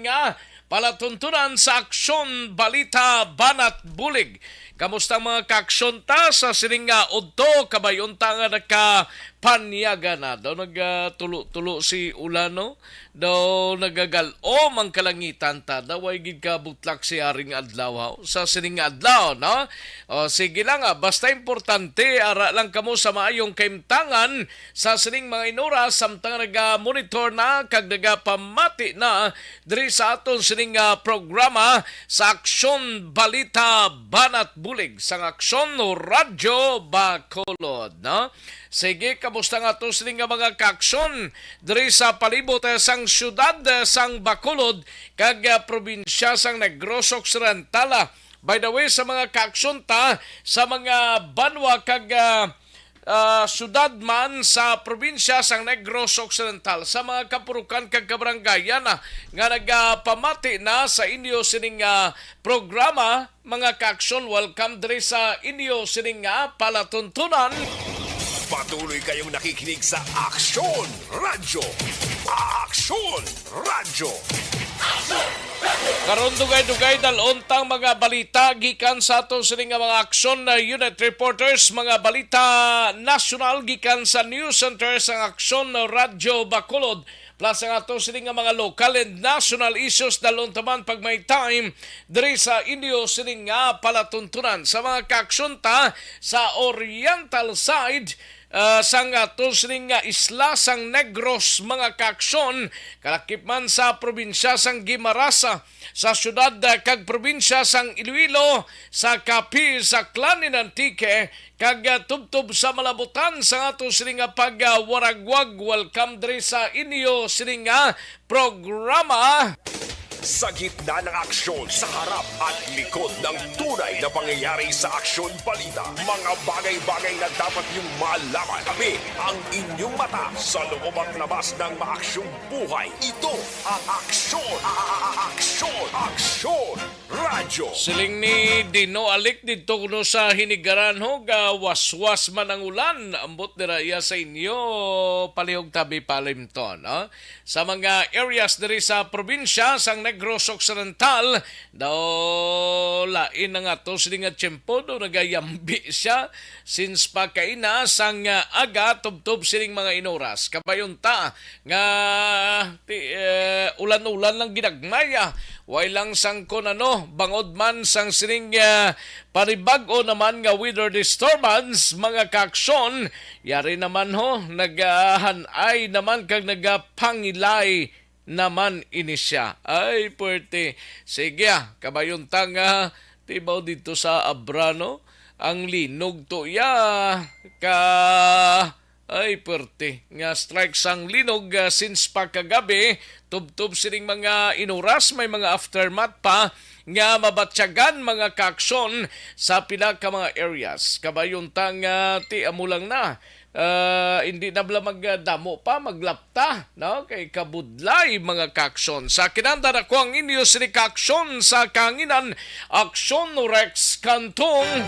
sininga palatuntunan sa Aksyon Balita Banat Bulig. Kamusta mga kaaksyon ta sa sininga udto kabayon ta nga nakapanyaga na daw nagtulo-tulo si Ulano daw nagagalom ang kalangitan ta daw ay gid ka butlak si Haring Adlaw sa sininga adlaw no. O sige lang basta importante ara lang kamo sa maayong kaimtangan sa sining mga inoras samtang naga-monitor na kag nagapamati na diri sa aton sining programa sa Aksyon Balita Banat Bulig sang Aksyon Radyo Bacolod no. Sige, kamusta nga to sining mga kaaksyon diri sa palibot sang syudad sang Bacolod kag probinsya sang Negros Occidental. By the way, sa mga kaaksyon ta sa mga banwa kag syudad man sa probinsya sang Negros Occidental sa mga kapurukan kag kabarangayan nga nagapamati na sa inyo sining programa mga kaaksyon. Welcome diri sa inyo sining palatuntunan. Patuloy kayong nakikinig sa Aksyon Radyo. Aksyon Radyo. Karon dugay-dugay dalontang mga balita gikan sa ato sining mga Aksyon Unit Reporters, mga balita nasyonal gikan sa News Center sa Aksyon Radyo Bacolod. Plus ang ato sining mga local and national issues dalontaman pag may time diri sa inyo sining palatuntunan sa mga kaaksyon ta sa Oriental side sang ato sining isla sang Negros mga kaaksyon kalakip man sa probinsya sang Guimaras, sa syudad kag probinsya sang Iloilo, sa Capiz, sa Clanin Antique kag tubtob sa malabutan sa ato sining pagwaragwag. Welcome diri sa inyo sining programa. Sa gitna ng aksyon, sa harap at likod ng tunay na pangyayari sa Aksyon Balita. Mga bagay-bagay na dapat niyong malaman. Kami ang inyong mata sa loob at labas ng maaksyong buhay. Ito ang Aksyon! Aksyon! Aksyon! Radyo! Siling ni Dino Alik dito kuno sa hinigaran waswas man ang ulan. Ambot dira iya sa inyo palihog tabi palimton. Sa mga areas diri sa probinsya sang Negros Occidental daw lain na nga to siling tiyempo do nagayambi siya since pa kaina sang aga tubtob siling mga inoras kabayon ta nga ulan-ulan lang ginagmaya. Way lang sang konano bangod man sang sining panibag-o naman nga weather disturbance mga kaaksyon. Yari naman nagahanay naman kag nagapangilay naman ini siya. Ay puwerte. Sige kabayon tanga tibaw dito sa Abrano ang linog to ka ay puwerte nga strike sang linog since pa kagabi tubtob sining mga inuras may mga aftermath pa nga mabatsyagan mga kaaksyon sa pila ka mga areas. Kabayon tang ti amulang na hindi na bala magdamo pa maglapta no kay kabudlay mga kaaksyon. Sa kinanda na ko ang inyo sini kaaksyon sa kanginan Aksyon Rex Kantong.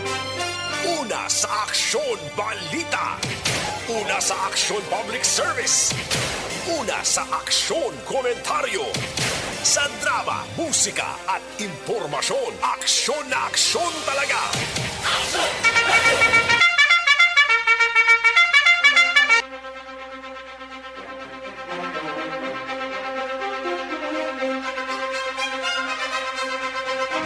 Una sa Aksyon Balita. Una sa Aksyon Public Service. Una sa Aksyon Komentaryo. Sa drama, musika at impormasyon. Aksyon na aksyon talaga.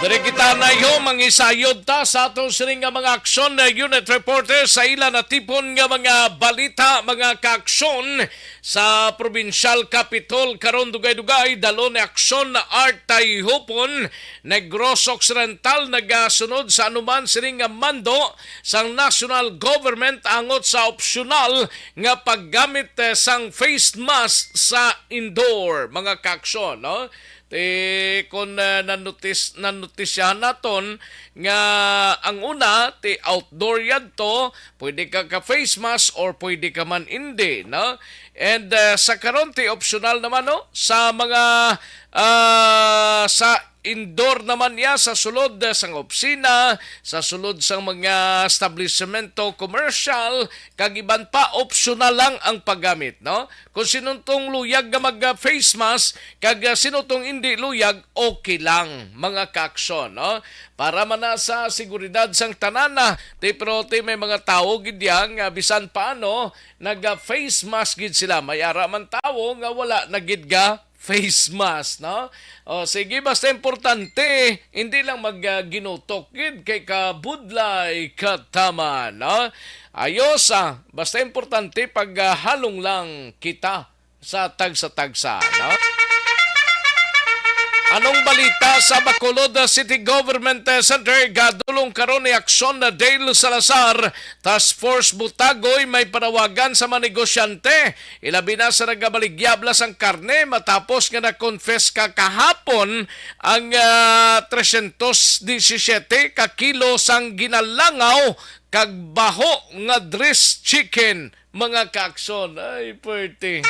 Dari kita na mangisayod ta sa atong sining mga Aksyon Unit Reporters sa ilan na tipon nga mga balita mga kaaksyon sa Provincial Capitol karon dugay-dugay dalo ni aksyon na Artay Hupon Negros Occidental nagasunod sa anuman sining mando sang national government angot sa opsyonal nga paggamit sang face mask sa indoor mga kaaksyon no. Kung nanutisyahan naton nga ang una outdoor yan to pwede ka face mask or pwede ka man hindi no. And sa karon optional naman no sa mga sa indoor naman niya sa sulod sang opisina, sa sulod sang mga establishmento commercial, kag iban pa optional lang ang paggamit, no? Kung sinutong luyag nga mag-face mask, kag sinutong hindi luyag, okay lang mga kaaksyon, no? Para man na sa seguridad sang tanana, pero may mga tao gid yang bisan paano nag-face mask gid sila. May ara man tao nga wala na gid ga face mask, no? O sige, basta importante, hindi lang mag-ginutok gid kay kabudlay katama, no? Ayos, basta importante pag halong lang kita sa tagsa-tagsa, no? Anong balita sa Bacolod City Government Center? Gadulong karon ni Aksyon na Dale Salazar. Task Force Butagoy may panawagan sa mga negosyante. Ilabi na sa nagabaligyablas ang karne matapos nga na-confess ka kahapon ang 317 ka kilo sang ginalangaw kag baho nga dress chicken, mga kaaksyon. Ay, pwerte.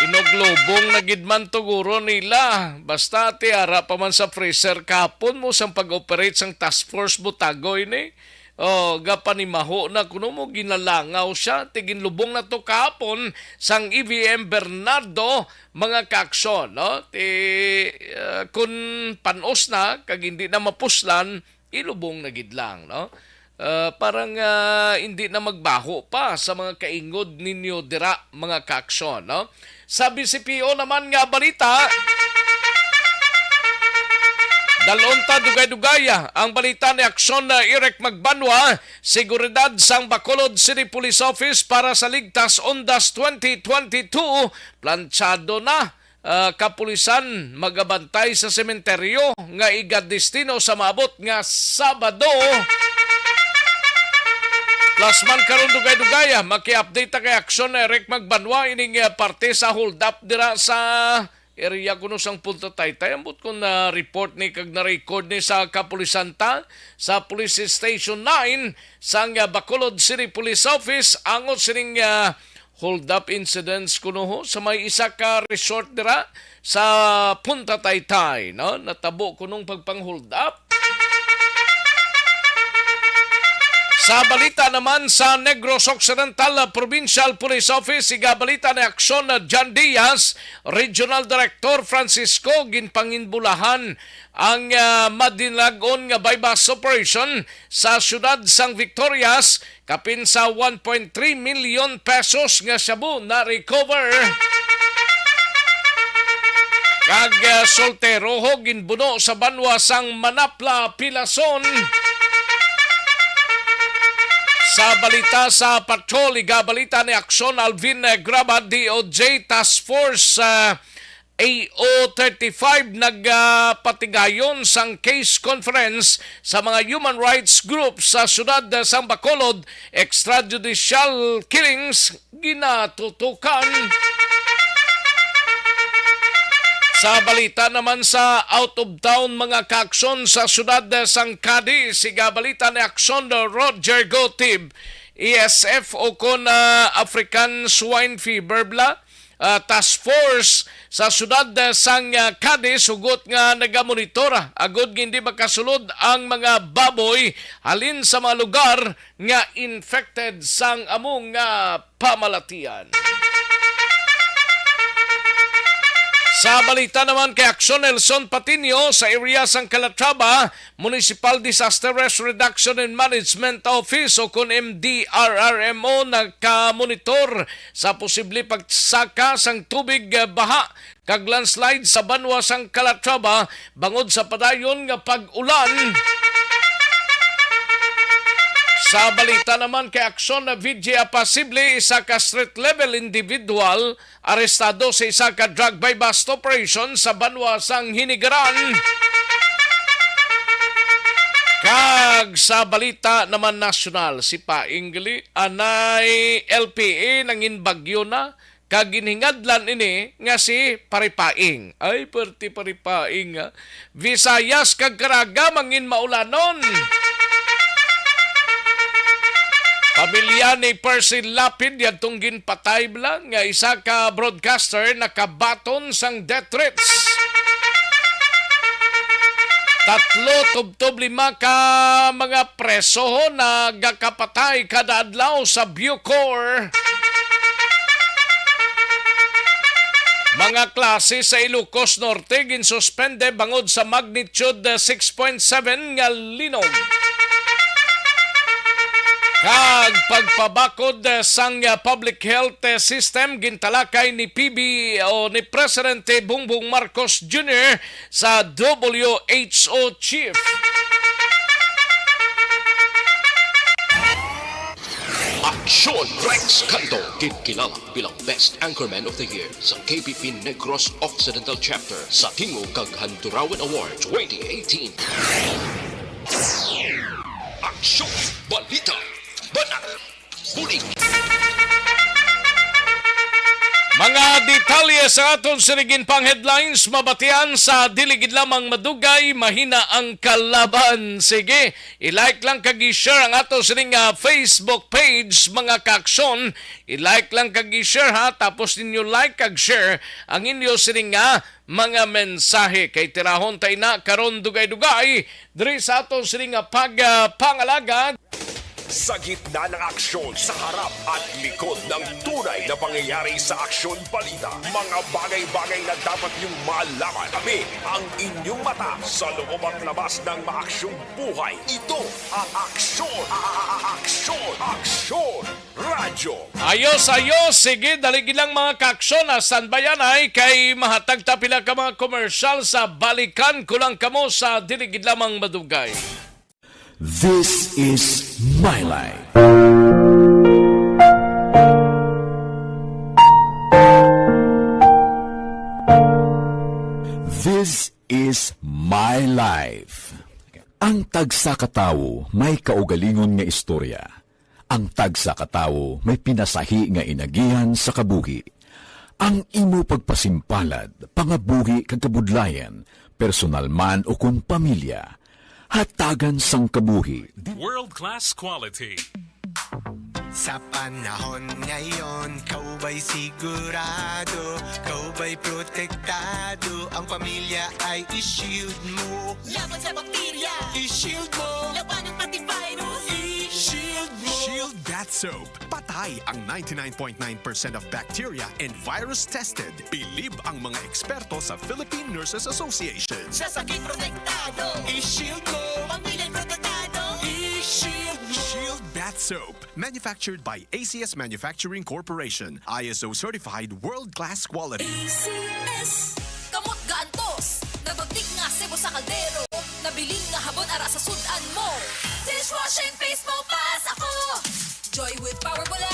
Inoglobong na gidman tuguro nila. Basta tiara pa man sa freezer kapon mo sang pag-operate sang task force Butagoy ni. O, gapanimaho na kuno mo ginalangaw siya. Tiginlubong na to kapon sang EVM Bernardo, mga kaaksyon, no? Kung panos na, kag hindi na mapuslan, ilubong na gidlang, no? Parang hindi na magbaho pa sa mga kaingod ninyo dira, mga kaaksyon, no? Sabi si PO naman nga balita, dalonta dugay-dugaya ang balita ni Aksyon na Eric Magbanwa, seguridad sang Bacolod City Police Office para sa Ligtas Ondas 2022, planchado na. Kapulisan magabantay sa sementeryo nga igadestino sa maabot nga Sabado. Plasman karon dugay-dugaya, maki-update kay Aksyon na Eric Magbanwa ining parte sa hold up dira sa area kuno sang Punta Taytay. Ambot ko na report ni kag na record ni sa kapulisan ta sa Police Station 9 sang Bacolod City Police Office angot sining hold up incidents kuno ho sa may isa ka resort dira sa Punta Taytay, no? Natabo kunong pagpang-hold up. Sa balita naman sa Negros Occidental Provincial Police Office, igabalita ni Aksyon na John Diaz, Regional Director Francisco, ginpanginbulahan ang madinagon nga bypass operation sa syudad sang Victorias, kapin sa 1.3 million pesos nga shabu na recover. Kag soltero ho ginbuno sa banwa sang Manapla, Pilason. Sa balita sa patrol, igabalita ni Aksyon Alvin Graba, DOJ Task Force AO35 nagpatigayon sang case conference sa mga human rights groups sa syudad sang Bacolod. Extrajudicial killings ginatutukan. Sa balita naman sa out of town, mga kaaksyon sa syudad sang Cadiz, igabalita ni Aksyon Roger Gotib, ESF o kon African Swine Fever Task Force sa syudad sang Cadiz, hugot nga nagamonitora agud hindi makasulod ang mga baboy halin sa mga lugar nga infected sang among pamalatian. Sa balita naman kay Aksyon Nelson Patinio sa area sang Calatrava, Municipal Disaster Risk Reduction and Management Office o kun MDRRMO nagka-monitor sa posible pagsaka sang tubig baha kag landslide sa banwa sang Calatrava bangod sa padayon nga pag-ulan. Sa balita naman kay Aksyon na VJ Apasible, isa ka street level individual arestado sa isa ka drug by bust operation sa banwa sang Hinigaran. Kag sa balita naman nasyonal, si Paingli anay LPA nangin bagyo na kag ginhingadlan ini nga si Paripaing. Ay perti Paripaing. Visayas kag Caraga mangin maulanon. Pamilya ni Percy Lapid yadtong ginpatay lang nga isa ka broadcaster nakabaton sang death threats. 3 tubtob 5 ka mga preso nagakapatay kada adlaw sa Bucor. Mga klase sa Ilocos Norte ginsuspende bangod sa magnitude 6.7 nga linog. Kag pagpabakod sang public health system gintalakay ni PB o ni Presidente Bongbong Marcos Jr. sa WHO chief. Aksyon Rex Canto, kilala bilang Best Anchorman of the Year sa KPP Negros Occidental Chapter sa Tingog kag Handurawan Award 2018. Aksyon Balita Banat Bulig. Mga detalye sa aton sinigin pang headlines, mabatian sa diligid lamang madugay, mahina ang kalaban. Sige, i-like lang kag i-share ang aton sining Facebook page, mga kaaksyon. I-like lang kag i-share ha, tapos ninyo like kag share ang inyo sining mga mensahe. Kay tirahon tayo na karon dugay-dugay, diri sa aton sining pangalaga. Sa gitna ng aksyon, sa harap at likod ng tunay na pangyayari sa Aksyon Balita. Mga bagay-bagay na dapat niyong malaman. Kami ang inyong mata sa loob at labas ng maaksyong buhay. Ito ang Aksyon! Aksyon! Aksyon! Radyo! Ayos! Sige, daligid lang mga kaaksyon. San bayan ay kay mahatag tapila ka mga komersyal sa balikan kulang kamo sa diligid lamang madugay. This is my life. This is my life. Ang tagsa katawo may kaugalingon nga istorya. Ang tagsa katawo may pinasahi nga inagihan sa kabuhi. Ang imo pagpasimpalad, pangabuhi kag kabudlayan, personal man o kung pamilya, hatagan sang kabuhi. World-class quality. Sa panahon ngayon, kau ba'y sigurado? Kau ba'y protektado? Ang pamilya ay i-shield mo. Laban sa bakterya, I-shield mo. laban ng antivirus, I-shield mo. Shield That Soap. Patay ang 99.9% of bacteria and virus tested. Bilib ang mga eksperto sa Philippine Nurses Association. sa sakit protektado, I-shield mo. pamilya'y protektado, I-shield mo. Shield That Soap. Manufactured by ACS Manufacturing Corporation. ISO certified world-class quality. ACS. Kamot gantos, nagagdik nga sebo sa kaldero, nabiling nga habon ara sa sudan mo. Dishwashing face mo pas ako, joy with power bula,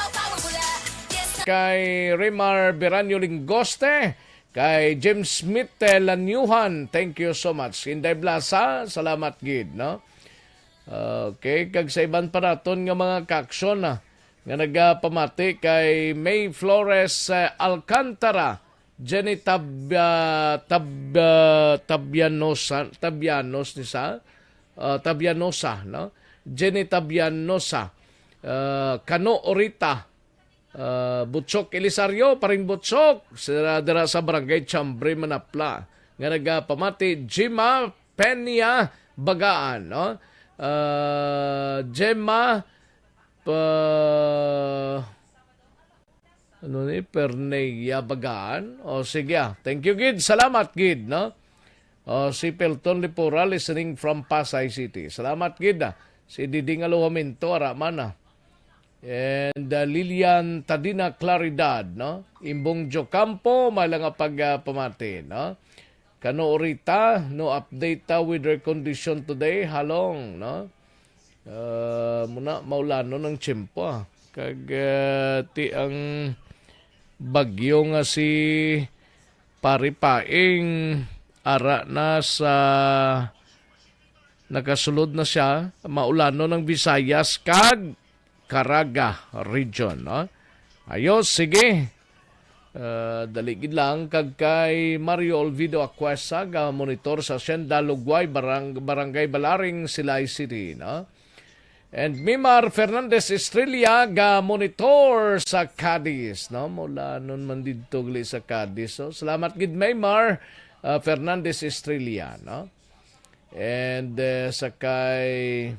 power bula. Yes na Kay Remar Beranyo Lingoste, kay James Smith Lanyuhan, thank you so much. Inday Blasa, salamat gid, no? Okay, kag sa iban pa naton nga mga kaaksyon nga nagapamati kay May Flores Alcantara, Jenny Tabianosa, no? Jenny Tabianosa, Kano Orita, Butchok Elisario, paring Butchok, dira sa Barangay Chambre, Manapla, nga nagapamati Jima Peña Bagaan, no? Gemma Perneya Bagaan. O sige, thank you gid, salamat gid, no? Si Pelton Lipura listening from Pasay City, salamat gid. Si Diding Aluhaminto Aramana, and Lilian Tadina Claridad, no? Imbong Jocampo malang pagpamati, no? Kano orita, no update weather condition today, halong, no? Muna maulano ng tiyempo, kag ti ang bagyo nga si Paripaing ara na sa nakasulod na siya, maulano ng Visayas kag Caraga region, no? Ayos, sige. Daligid lang kag kay Mario Olvido Aquesa, monitor sa Hacienda Lugway, Barangay Balaring, Silay City, no? And Mimar Fernandez Estrella ga monitor sa Cadiz, no? Mula nun man dito gali sa Cadiz. So, salamat gid Mimar Fernandez Estrella, no? And sakay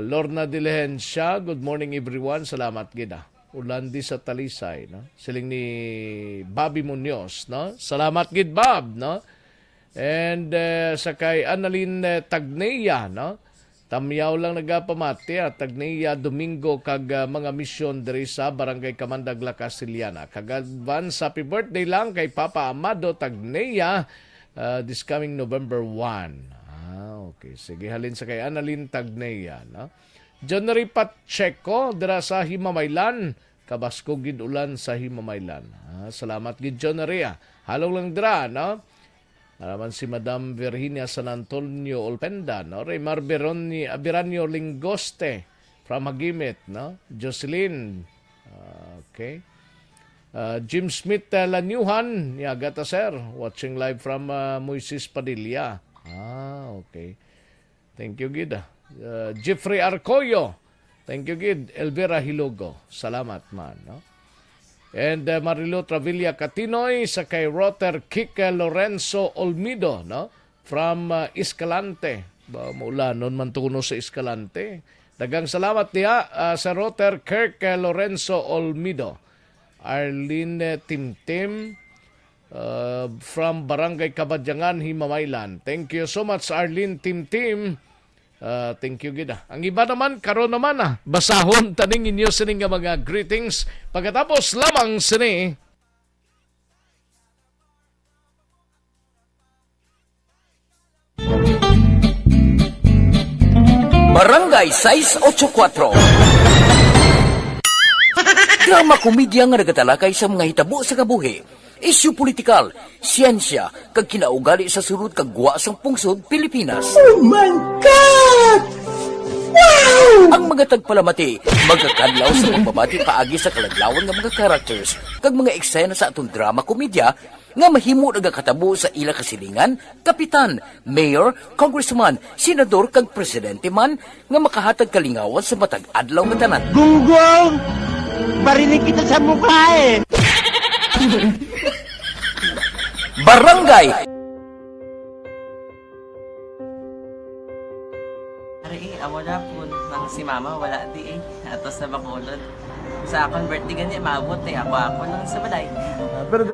Lorna Diligencia, good morning everyone. Salamat gid. Ulandi sa Talisay, no? Siling ni Bobby Munoz, no? Salamat gid Bob, no? And sakay Annalyn Tagneya, no? Tamyaw lang nagapamati at Tagneya Domingo kag mga misyon diri sa Barangay Kamandag La Castillana. Kag advance happy birthday lang kay Papa Amado Tagneya this coming November 1. Okay. Sige, halin sa kay Annalyn Tagneya, no? January Pacheco dira sa Himamaylan, kabasko gid ulan sa Himamaylan. Salamat gid January. Halong lang dira, no? Alaman si Madam Virginia San Antonio Olpenda, no? Raymar Abiranio Lingoste from Hagimit, no? Jocelyn, okay. Jim Smith Lanyuhan, Niagata sir, watching live from Moises Padilla. Okay. Thank you gid. Jeffrey Arcoyo, thank you gid. Elvira Hilogo, salamat man, no? And Marilo Travilla Catinoy sa kay Roter Kike Lorenzo Olmido, no? From Escalante. Mula nun man tuno sa Escalante. Dagang salamat niya sa Roter Kirk Lorenzo Olmido. Arlene Timtim from Barangay Kabadyangan, Himamaylan. Thank you so much Arlene Timtim. Thank you gida. Ang iba naman, karon naman basahon taning inyo sining nga mga greetings. Pagkatapos lamang sini. Barangay 684. Drama komedya nga nagatalakay sa mga hitabo sa kabuhi. Isyu politikal, siyensya, kag kinaugali sa surut kag guwa sang pungsod Pilipinas. Oh my God! Wow! Ang mga tagpalamati, magkakadlaw sa pagbabati paagi sa kaladlawan ng mga characters kag mga eksena sa atong drama komedya nga mahimo nagakatabo sa ila kasilingan, kapitan, mayor, congressman, senador kag presidente man nga makahatag kalingawan sa matag adlaw nga tanan. Gunggong! Barinig kita sa mukha eh! Barangay! Ari, amo na po nang si mama wala di eh. Atos na bakulod. Sa akong birthday gani, maabot eh. Ako lang sa balay. Pero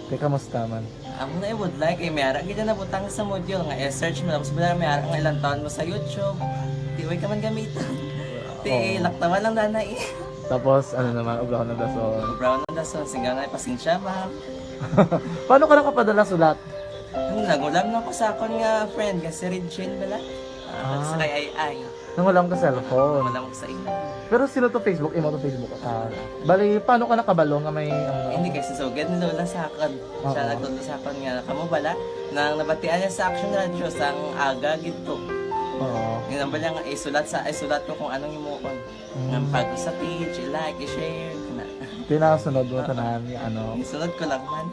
teka, kamusta man? Amo na would like eh. Mayara kita na butang sa module nga search mo. Tapos bala mayara nga ilang taon mo sa YouTube. Tiway ka man gamitan. Ti, laktaman lang nanay eh. Tapos, ano naman, ublaw na daso. Brown na daso. Singgang nga pasensya ma'am. Paano ka nakapadala sulat? Nagulam na ko sa akon nga friend. Kasi Regine bala. Sa kay ay. Nang walang ka cellphone. Wala mo sa ina. Pero sino to Facebook? Imo to Facebook. Bali, paano ka nakabalo nga may... Hindi kasi sugad ni Lola sa akin. Siya nagtulong sa akin nga, kamo bala, nang nabatian niya sa Action Radio sang aga gito. Oo. Yun ang bala nga, isulat ko kung anong imukon. Ng pag sa page, i-like, i-share. Tinasunod mo tanan yung ano. Isunod ko lang man.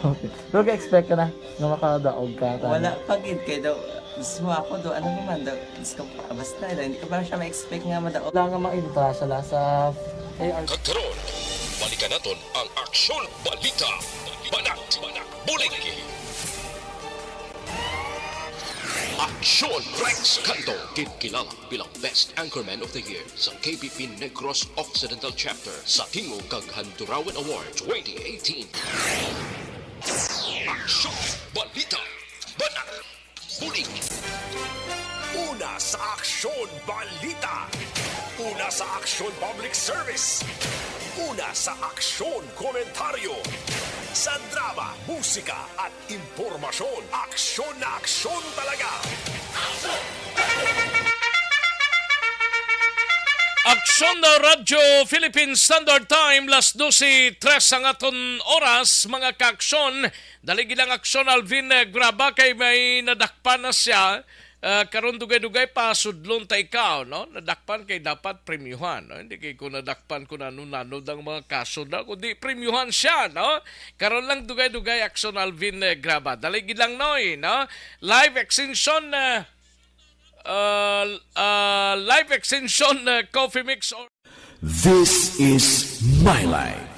Okay. Pero ka-expect ka na na makadaog ka. Wala, pag-id kayo daw, gusto mo ako daw, ano naman daw, gusto ko pa, basta, hindi ko ba siya ma-expect nga madaog. Wala nga makita siya sa AR. Karon, balikan naton ang Aksyon Balita. Banat Bulig. Aksyon Rex Canto, kilala bilang Best Anchorman of the Year sa KBP Negros Occidental Chapter sa Tingog kag Handurawan Award 2018. Aksyon Balita. Banat Bulig. Una Una sa Aksyon Balita. Una sa Aksyon Public Service. Una sa Aksyon Komentaryo. Sa drama, musika at impormasyon, aksyon na aksyon talaga. Aksyon na Radyo Philippine Standard Time, las 12:03 ang aton oras, mga kaaksyon. Dali gilang aksyon Alvin Graba kay may nadakpan na siya. Karon dugay-dugay pa sudlon ta ikaw, no? Nadakpan kay dapat premyuhan, no? Hindi kay ko nadakpan ko nanunanod ang mga kaso na, kundi premyuhan siya, no? Karon lang dugay-dugay aksyon Alvin Graba. Dali gilang noy, no? Live extension coffee mix or This is My Life.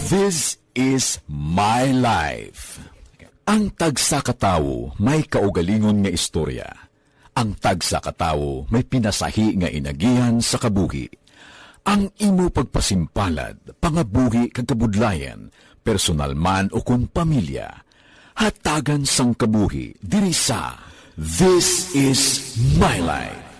This is My Life. Ang tagsa katawo may kaugalingon nga istorya. Ang tagsa katawo may pinasahi nga inagihan sa kabuhi. Ang imo pagpasimpalad, pangabuhi kag kabudlayan, personal man o kung pamilya, hatagan sang kabuhi diri sa This is My Life.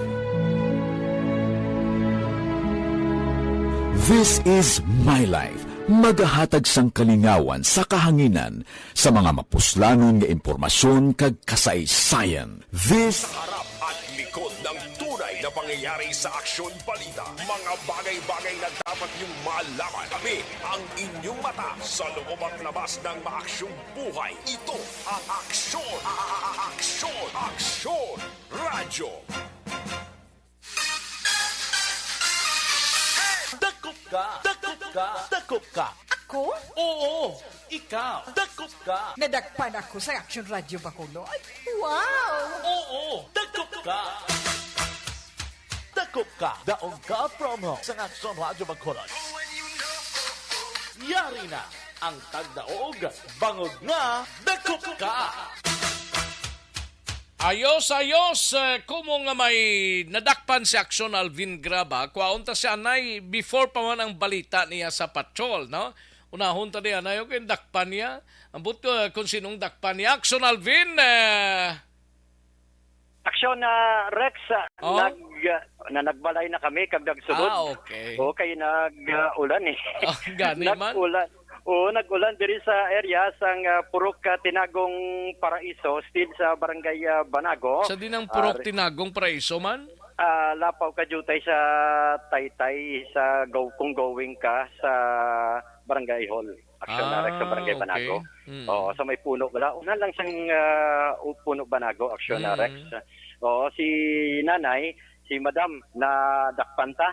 This is My Life. Magahatag sang kalingawan sa kahanginan sa mga mapuslanon nga impormasyon kag kasaysayan. This Harap at likod ng tunay na pangyayari sa Aksyon Balita. Mga bagay-bagay na dapat niyong malaman. Kami ang inyong mata sa loob at labas ng maaksyong buhay. Ito ang Aksyon! Aksyon! Aksyon! Radyo! Dakop ka! Dakop ka! Dakop ka! Ako? Oo! Ikaw! Dakop ka! Nadagpan ako sa Action Radio Bacolod. Wow! Oo! Dakop ka! Dakop ka! Daong ka promo sa Action Radio Bacolod. Yari na ang tagdaog. Bangog nga! Dakop ka! ayos, kumo nga may nadakpan si Aksyon Alvin Graba, kwaon ta si anay before pa man ang balita niya sa patrol, no? Unahon ta niya, anay, okay, dakpan niya. Ambot ko kung sinong dakpan niya. Aksyon Alvin, Aksyon na Rex, nagbalay na kami kag nagsulod. Okay. Okay, nag-ulan eh. Gani man. Nag-ulan diri sa area sang Purok Tinagong Paraiso, still sa Barangay Banago. Sa dinang Purok Tinagong Paraiso man? Lapaw ka jutay sa Taytay sa kung going ka sa Barangay Hall. Aksyon na Rex sa Barangay Banago. Oo, sa may puno wala. Una lang siyang puno Banago, Aksyon na Rex. Oo, si nanay, si madam na dakpanta.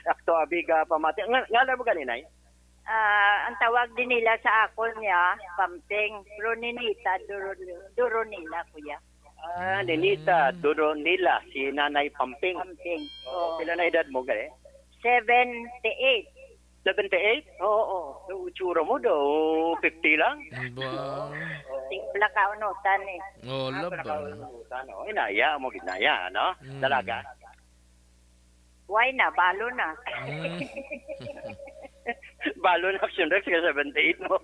Akto abiga pamati. Ngala mo ganinay? Ang tawag din nila sa ako niya, Pamping, Roninita, Duronila, kuya. Ninita, Duronila, si Nanay Pamping. Pamping. Pila na edad mo, gali? 78. 78? Oo. Utsura mo daw, 50 lang? Ba? Timpla ka unutan eh. Oh, laban. Inaya mo, ginaya, no? Dalaga? Why na, balo na. Balo na Action Rex ka 78 mo.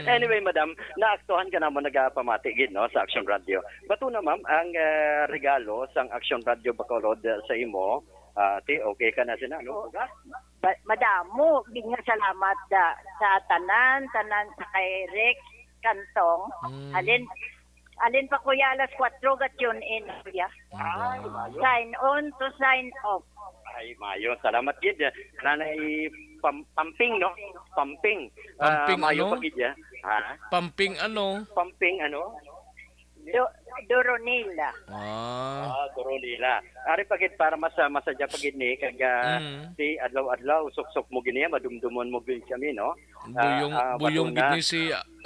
Anyway, madam, naaktuhan ka naman nagapamatigid no sa Action Radio. Bato na ma'am, ang regalo sang Action Radio Bacolod sa imo, okay ka na sina, no? Madamo, bigyan salamat sa tanan sa kay Rex Kantong. Alin pa kuya alas 4 gat yun in kuya. Sign on to sign off. Ay, mayo. Salamat gid. Nanay Pamping, no? Pamping. Pamping mayo ano? pa gid ya. Ha? Pamping ano? Pamping ano? Duronila. Duronila. Ari pagit para masadya pagit ni kag si adlaw-adlaw sok-sok mo gini madumdumon mo gid kami, no? Buyong gid ni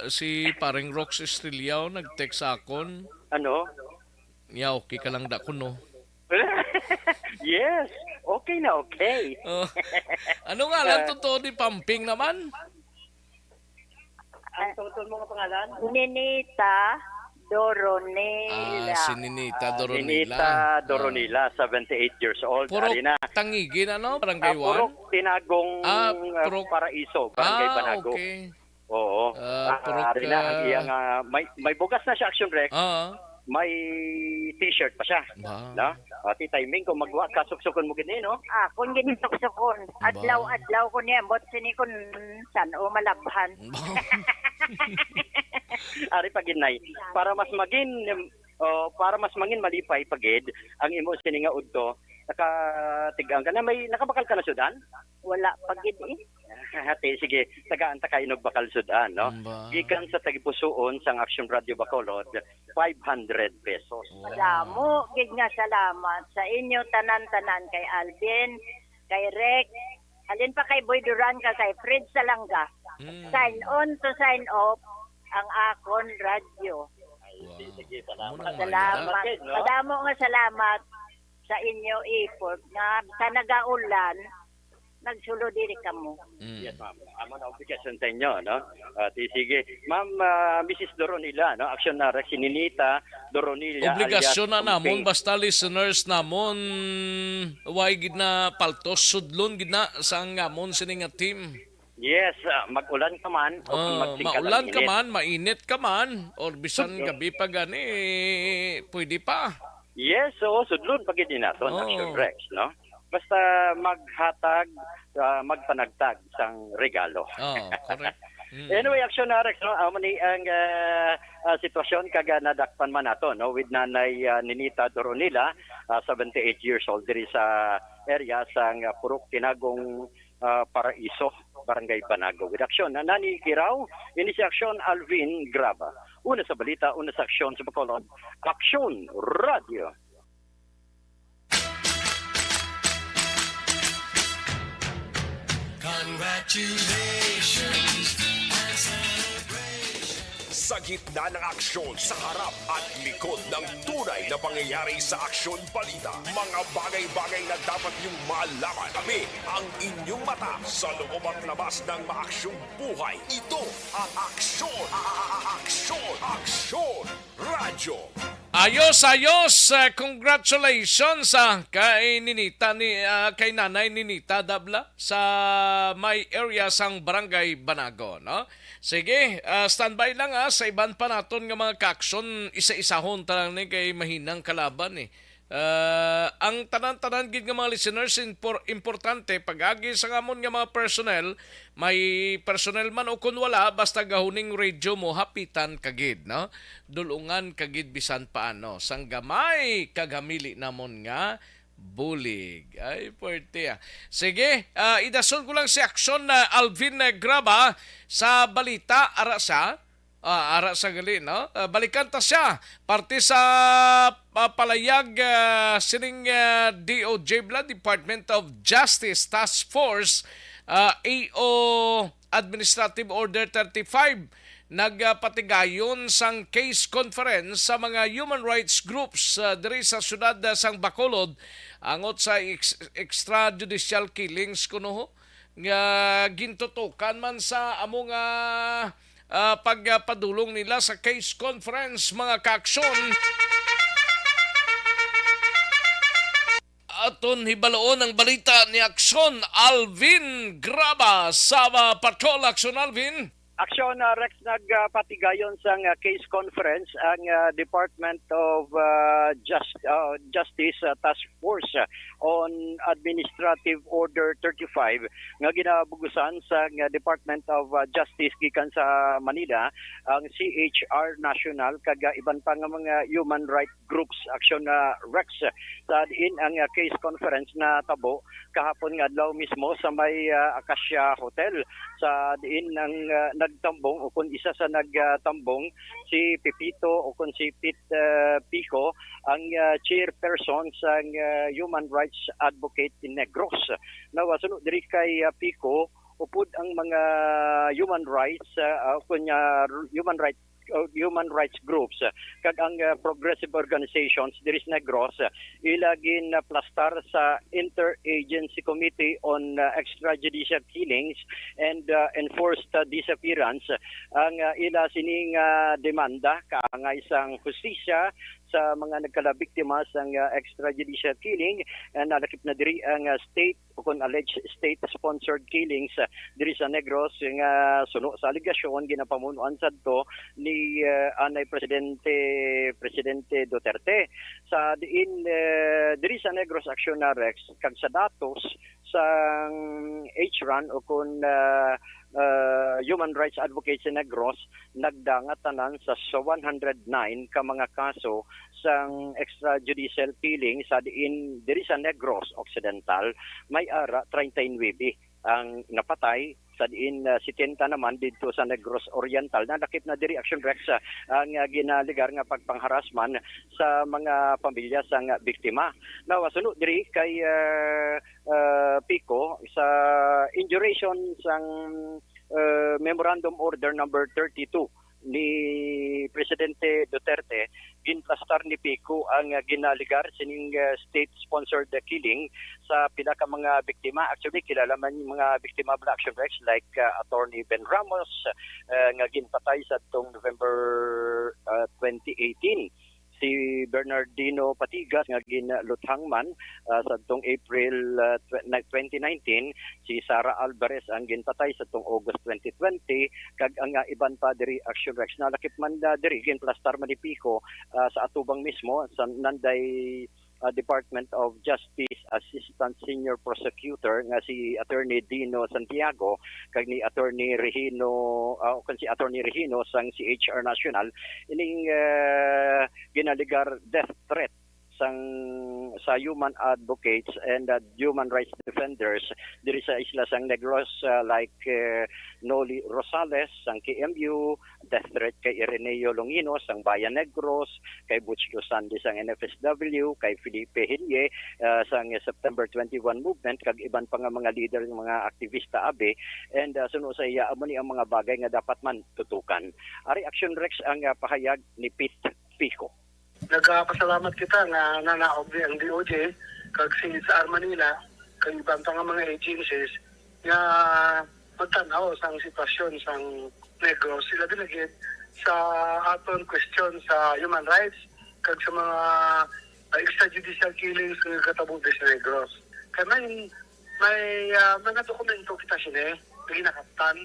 si paring Rox Estrellao nag-text sa akon. Ano? Ya, okay ka lang da kuno. Yes. Okay na, okay. Ano nga lang totoo ni Pamping naman? Ang totoo mo nga pangalan? Ninita Doronila. Si Ninita Doronila. Ninita Doronila, 78 years old. Puro Arina. Tangigin, Barangay 1? Puro Tinagong Purok Paraiso, Barangay Banago. Okay. Oo. Arina, ang iyang, may bugas na siya, Action Rex. May t-shirt pa siya. No? Ati timing, kung magwa, kasuksukon mo gini, no? Kung ginisuksukon, adlaw ko niya, bot sini kun san o malabhan. Ari paginay, para mas maging malipay pagid ang imo sini nga udto, nakatigang ka na, may nakabakal ka na sudan? Wala pagid Hati, sige, tagaan ta kayo bakal sudan, no? Gikan sa tagipusoon sang Action Radio Bacolod, 500 pesos. Madamo, gid nga salamat sa inyo tanan-tanan kay Alvin, kay Rex, alin pa kay Boy Duran ka kay Fred Salanga. Sign on to sign off ang akon radio. Sige, salamat. Salamat. Madamo nga salamat sa inyo effort nga sa nagaulan nagsulo diri kamo. Yes, ma'am. Amo na obligation sa inyo, no? Sige. Ma'am, Mrs. Doronila, no? Action na si Ninita Doronila. Obligasyon na namon, basta listeners namon, way gid na paltos, sudlon gid na sa ngamon sini nga team. Yes, mag-ulan ka man. Maulan ka man, mainit ka man, or bisan gabi pa gani, pwede pa. Yes, so sudlon pagid din naton, Action Rex, no? Basta maghatag, magpanagtag sang regalo. Correct. Anyway, Action na Rex, no? Mani ang sitwasyon kaga nadakpan man nato, no? With nanay Ninita Doronila, 78 years old diri sa area sang Purok Tinagong Paraiso, Barangay Banago. With Action na nani Kiraw, ini si Action Alvin Graba. Una sa balita, una sa aksyon sa Bacolod, Action Radio. Congratulations and celebrations. Sa gitna ng aksyon, sa harap at likod ng tunay na pangyayari sa Aksyon Balita, mga bagay-bagay na dapat niyong malaman. Kami ang inyong mata sa loob at labas ng maaksyong buhay. Ito ang Aksyon! Aksyon Radio! Ayos! Congratulations kay Ninita kay Nanay Ninita Dabla sa may area sang Barangay Banago, no? Sige, standby lang sa iban pa naton nga mga kaaksyon, isa-isahon talang ni kay mahinang kalaban ang tanan-tanan gid nga mga listeners importante pag-agi sa ngamon nga mga personnel, may personnel man o kun wala basta gahuning radio mo hapitan kagid, no? Dulungan kagid bisan paano sang gamay kagamili namon nga bulig. Ay, puwerte. Sige, idason ko lang si Aksyon na Alvin Graba sa balita ara sa gali, no? Balikan ta siya. Parte sa palayag sining DOJ Department of Justice Task Force AO Administrative Order 35 nagpatigayon sang case conference sa mga human rights groups diri sa syudad sang Bacolod angot sa extrajudicial killings kuno nga gintutukan man sa among pagpadulong nila sa case conference mga kaaksyon. Aton hibaloon ang balita ni Aksyon Alvin Graba sa Patrol. Aksyon Alvin. Aksyon Rex, nagpatigayon sa case conference ang Department of Justice Task Force on Administrative Order 35 nga ginabugusan sa Department of Justice gikan sa Manila ang CHR National kaga iban pa nga mga human rights groups. Aksyon Rex, sa diin ang case conference na tabo kahapon nga adlaw mismo sa may Acacia Hotel sa diin ang nagtambong o kung isa sa nagtambong si Pepito o kung si Pico ang chairperson sa Human Rights Advocate in Negros. Nawasunod diri kay Pico upod ang mga human rights human rights human rights groups kag ang progressive organizations diri sa Negros ilagin plastar sa Interagency Committee on Extrajudicial Killings and Enforced Disappearance ang ila sining demanda kaangay sang hustisya sa mga nagkalabiktima sa extrajudicial killing nalakip na diri ang state o kung alleged state-sponsored killings diri sa Negros nga suno sa aligasyon ginapamunuan sadto ni anay Presidente Duterte sa diin diri sa Negros Action Rex kag sa datos sa HRAN o kung Human Rights Advocates sa Negros nagdangat tanan sa 109 ka mga kaso sang extrajudicial killing sa diin diri sa Negros Occidental may ara 39 ang napatay sa diin 70 naman dito sa Negros Oriental na lakip na diri Action Rex ang ginaligar nga pagpangharasman sa mga pamilya sang biktima. Now sunod diri kay Pico sa induration sang Memorandum Order number 32 ni Presidente Duterte ginplastar ni Pico ang ginaligar sining state-sponsored killing sa pila ka mga biktima. Actually, kilala man yung mga biktima of Action Rex like Attorney Ben Ramos nga ginpatay sa tong November 2018. Si Bernardino Patigas nga ginluthangman sa tong April 2019, si Sara Alvarez ang ginpatay sa tong August 2020 kag ang iban pa diri Action Rex nalakip man diri ginplastar man ni Pico sa atubang mismo sa Nanday Department of Justice Assistant Senior Prosecutor nga si Attorney Dino Santiago kag ni Attorney Regino si Attorney Regino sang CHR National ining ginaligar death threat sa human advocates and human rights defenders diri sa isla sang Negros like Noli Rosales sang KMU, death threat kay Ireneo Longino sang Bayan Negros, kay Butchio Sandy sang NFSW, kay Felipe Hilye sang September 21 movement kag iban pa nga mga leader ng mga aktivista abe and suno sa iya amo ni ang mga bagay nga dapat man tutukan. Ari Action Rex ang pahayag ni Pete Pico. Nagpasalamat kita nga nanaog ang DOJ kag si sa Manila kag ibang nga mga agencies nga magtanaw sang sitwasyon sang Negros sila dinagit sa aton question sa human rights kag sa mga extrajudicial killings nga katabo sa Negros. Kaya may mga dokumento kita sini na ginakaptan,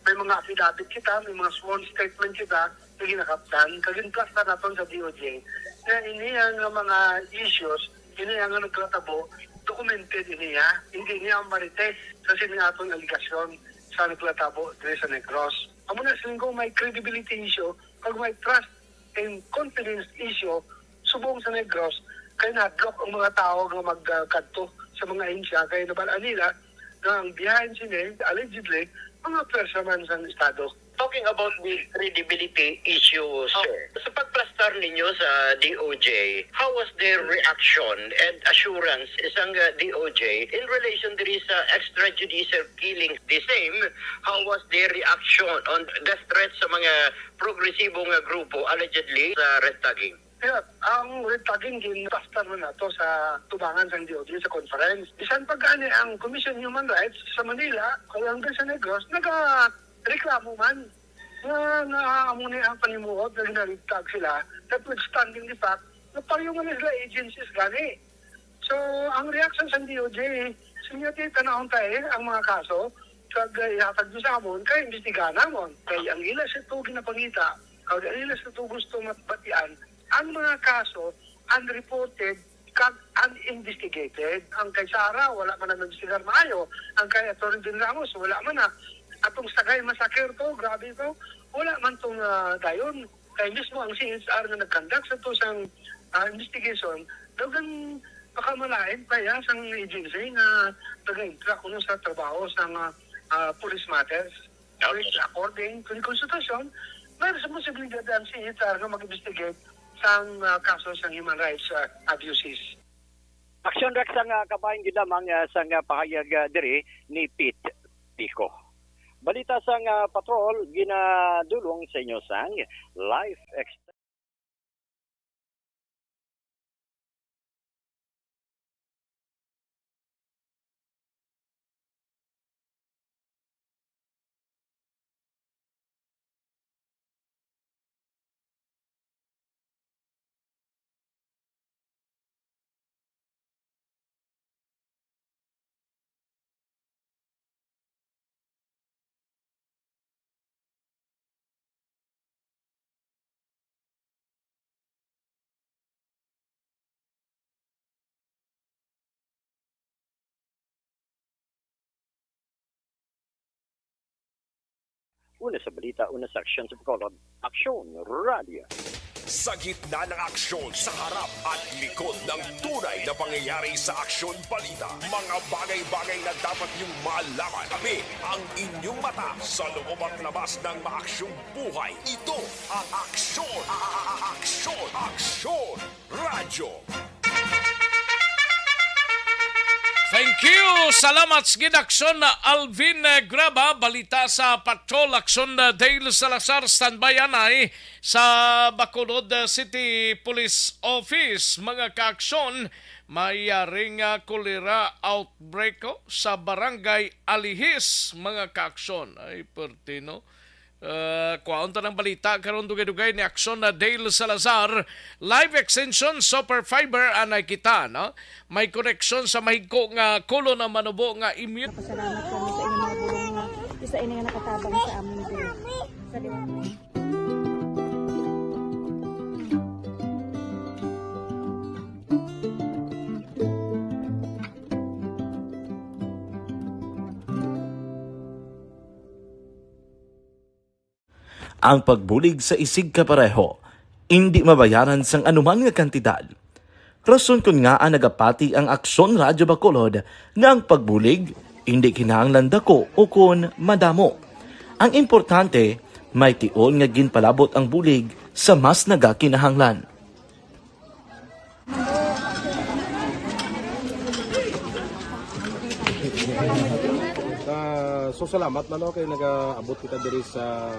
may mga affidavit kita, may mga sworn statement kita na ginakaptan, kagin-plasta natin sa DOJ na iniya nga mga issues, iniya nga nagkatabo, documented iniya, hindi niya marites sa sinatong aligasyon sa nagkatabo dito sa Negros. Amo na silinggo may credibility issue, kag may trust and confidence issue, subong sa Negros, kaya na-block ang mga tao nga magkadto sa mga insya, kaya nabalaan nila na ang behind scenes, allegedly, mga persaman sa Estado. Talking about the credibility issue, sir. Sa pagplastar ninyo sa DOJ, how was their reaction and assurance isang DOJ in relation to this extrajudicial killing? The same, how was their reaction on death threats sa mga progresibong grupo allegedly sa red tagging? Yeah, ang red tagging ginplastar na nato sa tubangan sa DOJ sa conference. Bisan pag-ani ang Commission Human Rights sa Manila, kaya hanggang sa Negros, reklamo man na amuni ang panimuot na ginalitag sila notwithstanding the fact na pareho man sila agencies gani. So, ang reaction sa DOJ, sinyati tanahon tayo ang mga kaso kag ihatag sa amon kay imbestigahan namon. Kay ang ilas ito ginapangita, kag ang ilas ito gusto matbatian, ang mga kaso unreported kag uninvestigated. Ang kay Sara, wala man na nag-investigar maayo. Ang kay Atty. Ramos, wala man na. Atong Sagay Massacre to, grabe to, wala man tong dayon. Kaya mismo ang CSR na nag-conduct sa to sang investigation, dagan pakamalain kaya sang agency na nag-interact kuno sa trabaho sang police matters. Which according to the Constitution, may responsibilidad ang CSR na mag-investigate sang kaso sang human rights abuses. Action Rex ang kabayan gid lamang sang pahayag diri ni Pete Pico. Balita sang patrol ginadulong sa inyo sang life una sa balita, una sa aksyon sa Bacolod, Aksyon Radio. Sa gitna ng aksyon, sa harap at likod ng tunay na pangyayari sa Aksyon Balita. Mga bagay-bagay na dapat niyong malaman. Kami ang inyong mata sa loob at labas ng maaksyong buhay. Ito ang Aksyon! Aksyon! Aksyon! Radyo! Thank you! Salamat sa ginaksyon na Alvin Graba. Balita sa Patrol Aksyon na Dale Salazar. Standby anay sa Bacolod City Police Office. Mga kaaksyon, mayaring kolera outbreak sa Barangay Alihis. Mga kaaksyon. Ay, pertino. Kuwaunta ng balita karon dugay-dugay ni Aksyon na Dale Salazar. Live extension super fiber anay kita, no? May koneksyon sa mahigko nga kulo na manubo nga immune. Pasalamat kami sa inyong mga bulong nga isa ini nga nakatabang sa amin din. Sa Ang pagbulig sa isig kapareho, hindi mabayaran sang anuman nga kantidad. Rason kun nga ang nagapati ang Aksyon Radyo Bacolod nga ang pagbulig hindi kinahanglan dako o kun madamo. Ang importante, may tiol nga ginpalabot ang bulig sa mas nagakinahanglan. So salamat na kay nag-abot kita diri sa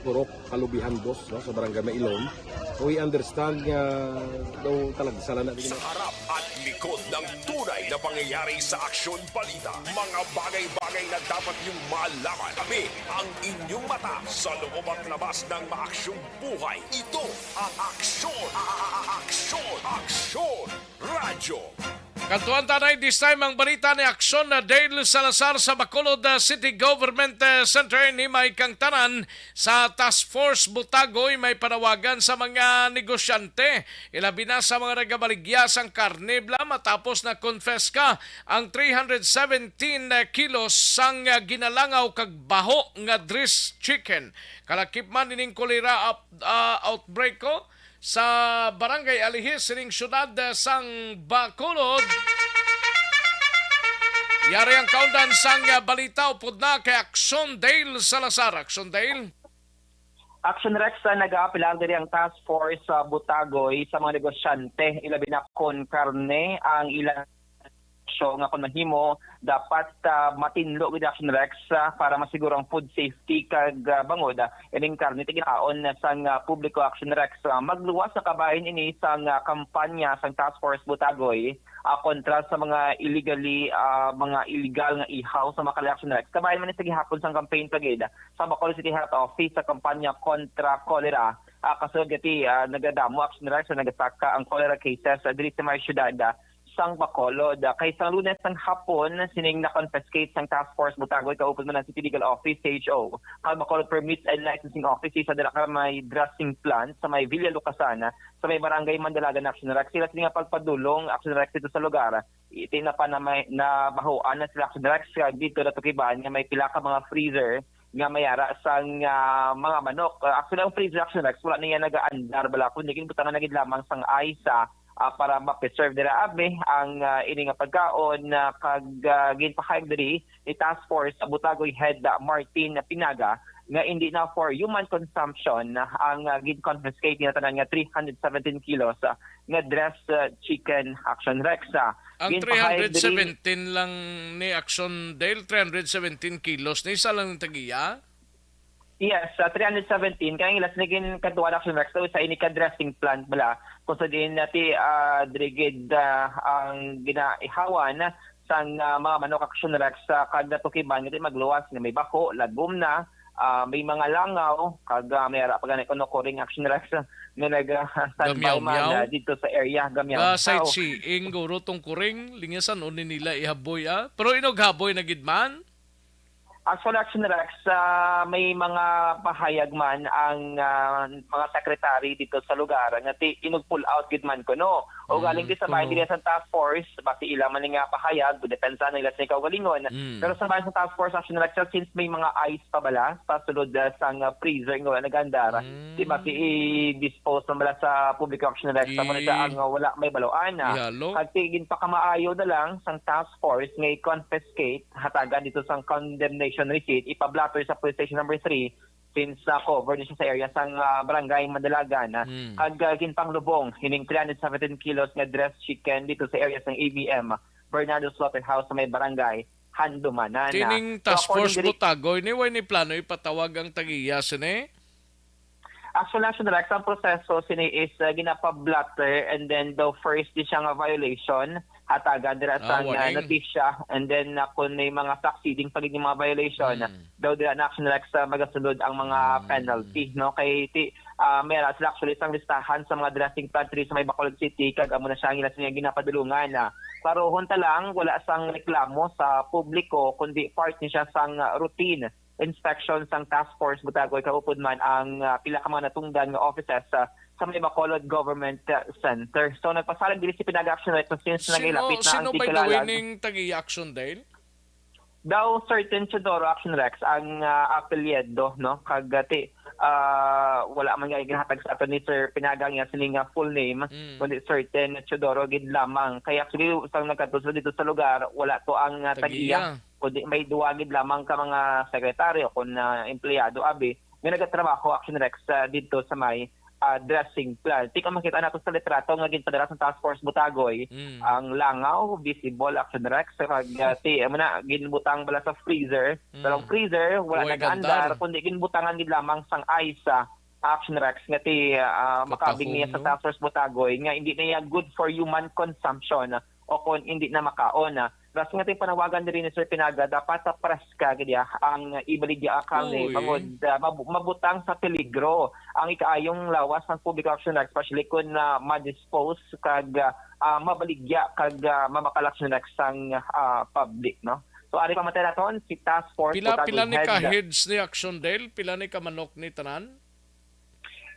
Turok, Kalubihan Boss, no, sa Barangay Mailon. We understand nga daw talaga sala na din. Sa harap at likod ng tunay na pangyayari sa Aksyon Balita. Mga bagay-bagay na dapat niyong malaman. Kami ang inyong mata sa loob at labas ng maaksyong buhay. Ito ang Aksyon! Aksyon! Aksyon! Radyo! Kantuan tanay this time ang balita ni Aksyon na Dale Salazar sa Bacolod City Government Center ni may kang tanan sa Task Force Butagoy may panawagan sa mga negosyante. Ilabi na sa mga nagabaligya sang karnebla matapos na confess ka ang 317 kilos sang ginalangaw kag baho nga dris chicken. Kalakip man ining kolera outbreak ko sa Barangay Alihis, sining syudad sang Bacolod. Yari ang kaundan sang balita upod na kay Aksyon Dale Salazar. Aksyon Dale. Action Rex nag-aapilar diri ang task force sa Butagoy sa mga negosyante. Ilabi na kon karne ang ilang show nga kung mahimo dapat matinlo with Action Rex para masiguro ang food safety kag bangod ining karne tiginaon sang publiko Action Rex magluwas sa kabahin ini sang kampanya sang Task Force Butagoy kontra sa mga illegal nga ihaw sa Makali Action Rex. Kabahin man sa gihapon sang campaign pagid sa Bacolod City Health Office sa kampanya kontra cholera. Kasod gati nagadamo Action Rex sa nagataka ang cholera cases diri sa mga syudad sang Bacolod. Kay sang Lunes ng hapon, sining na-confiscate sang Task Force Butagoy, kaupod man ang City Legal Office, CHO. Ang Bacolod Permits and Licensing Office, sa dala ka may dressing plant sa may Villa Lucasana, sa may Barangay Mandalagan Action Rex. Sila nga pagpadulong Action Rex dito sa lugar. Itina pa na may nabahuan na sila Action Rex dito na tukiban nga may pila ka mga freezer nga mayara sang mga manok. Actually, ang freezer Action Rex, wala niya nag-aandar bala. Kundi kinbutangan na gid lamang sang ISA para ma-preserve dira abi ang ini nga pagkaon kag ginpahayag diri ni Task Force sa Butagoy Head Martin Pinaga nga hindi na for human consumption ang gin-confiscate niya tanan nga 317 kilos nga dressed chicken Action Rex. Ang Ginpahay diri- 317 lang ni Action Dale, 317 kilos. Na isa lang yung tagiya? Yes, 317 kaya ilas naging kadwa na action rex sa ini ka dressing plant bala kung sa din nati drigid ang ginaihawan sang mga manok action rex sa kada tukiban ngiti magluwas nga may bako lagom na may mga langaw kag may ara pa ganay kuno koring action rex nga nag-standby man dito sa area gamyaw. Sightseeing guro tong kuring lingasan o nila ihaboy pero inoghaboy na gidman. Actually, Action Rex, may mga pahayag man ang mga sekretary dito sa lugar nga inug-pull out gid man kuno. O galing din sa bahay nila sa task force, basi ilang man nga pahayag, depensa nila sa kaugalingon. Pero sa bahay sa task force, Action Rex, since may mga ice pa bala, pasulod sa freezer nga nagandara, di basi i-dispose na bala sa public Action Rex, sa manita ang wala may baloan na. At tigin pa kamaayo na lang sa task force nga i-confiscate, hatagan dito sa condemnation receipt, ipablatter sa police station number 3 since cover din siya sa area sang barangay Madalagan. Kag ginpang lubong, hining 317 kilos nga dressed chicken dito sa area ng ABM, Bernardo Slaughterhouse sa may barangay Handumanan. Tining task force Butagoy, ni way ni plano ipatawag ang tagiya sini? Actually, ang proseso sini is ginapablatter and then the first di siya nga violation hatagan dira sa notisya and then kung may mga succeeding pagiging mga violation daw dira na action rex magasunod ang mga penalty no kay meron sila actually isang listahan sa mga dressing pantry sa may Bacolod City kag amo na siya ang ilang ginapadulungan na pero hunta lang wala sang reklamo sa publiko kundi part ni siya sang routine inspection sang task force Butagoy kaupod man ang pila ka mga natungdan nga offices sa may Bacolod Government Center. So nagpasalag dili si Pinag-Action Rex since nagilapit na ang tikalalan. Sino ba gawin tagi-action dahil? Daw certain Chodoro Action Rex ang apelyedo no kagati wala man nga gihatag sa ato ni Sir Pinagang nga sining full name kundi certain Chodoro gid lamang kaya actually usang nagkatuso dito sa lugar wala to ang tagiya kundi may duwagid lamang ka mga sekretaryo kun empleyado abi nga nagatrabaho Action Rex dito sa may dressing plant. Tika makita nato sa litrato nga ginpadala sa Task Force Butagoy ang langaw visible Action Rex kag muna ginbutang bala sa freezer. Pero ang freezer wala nag-andar kundi ginbutangan gid lamang sang ice Action Rex nga makabing niya sa Task Force Butagoy nga hindi na good for human consumption o kung hindi na makaon. Ras nga tayo panawagan din ni Sir Pinaga, dapat sa preska ang ibaligya kami pagod mabutang sa peligro ang ikaayong lawas ng public action especially kung ma-dispose kag mabaligya kag mamakalaction sang public no. So ari pa matay naton si Task Force pila ni ka heads ni Action Dale, pila ni ka manok ni tanan?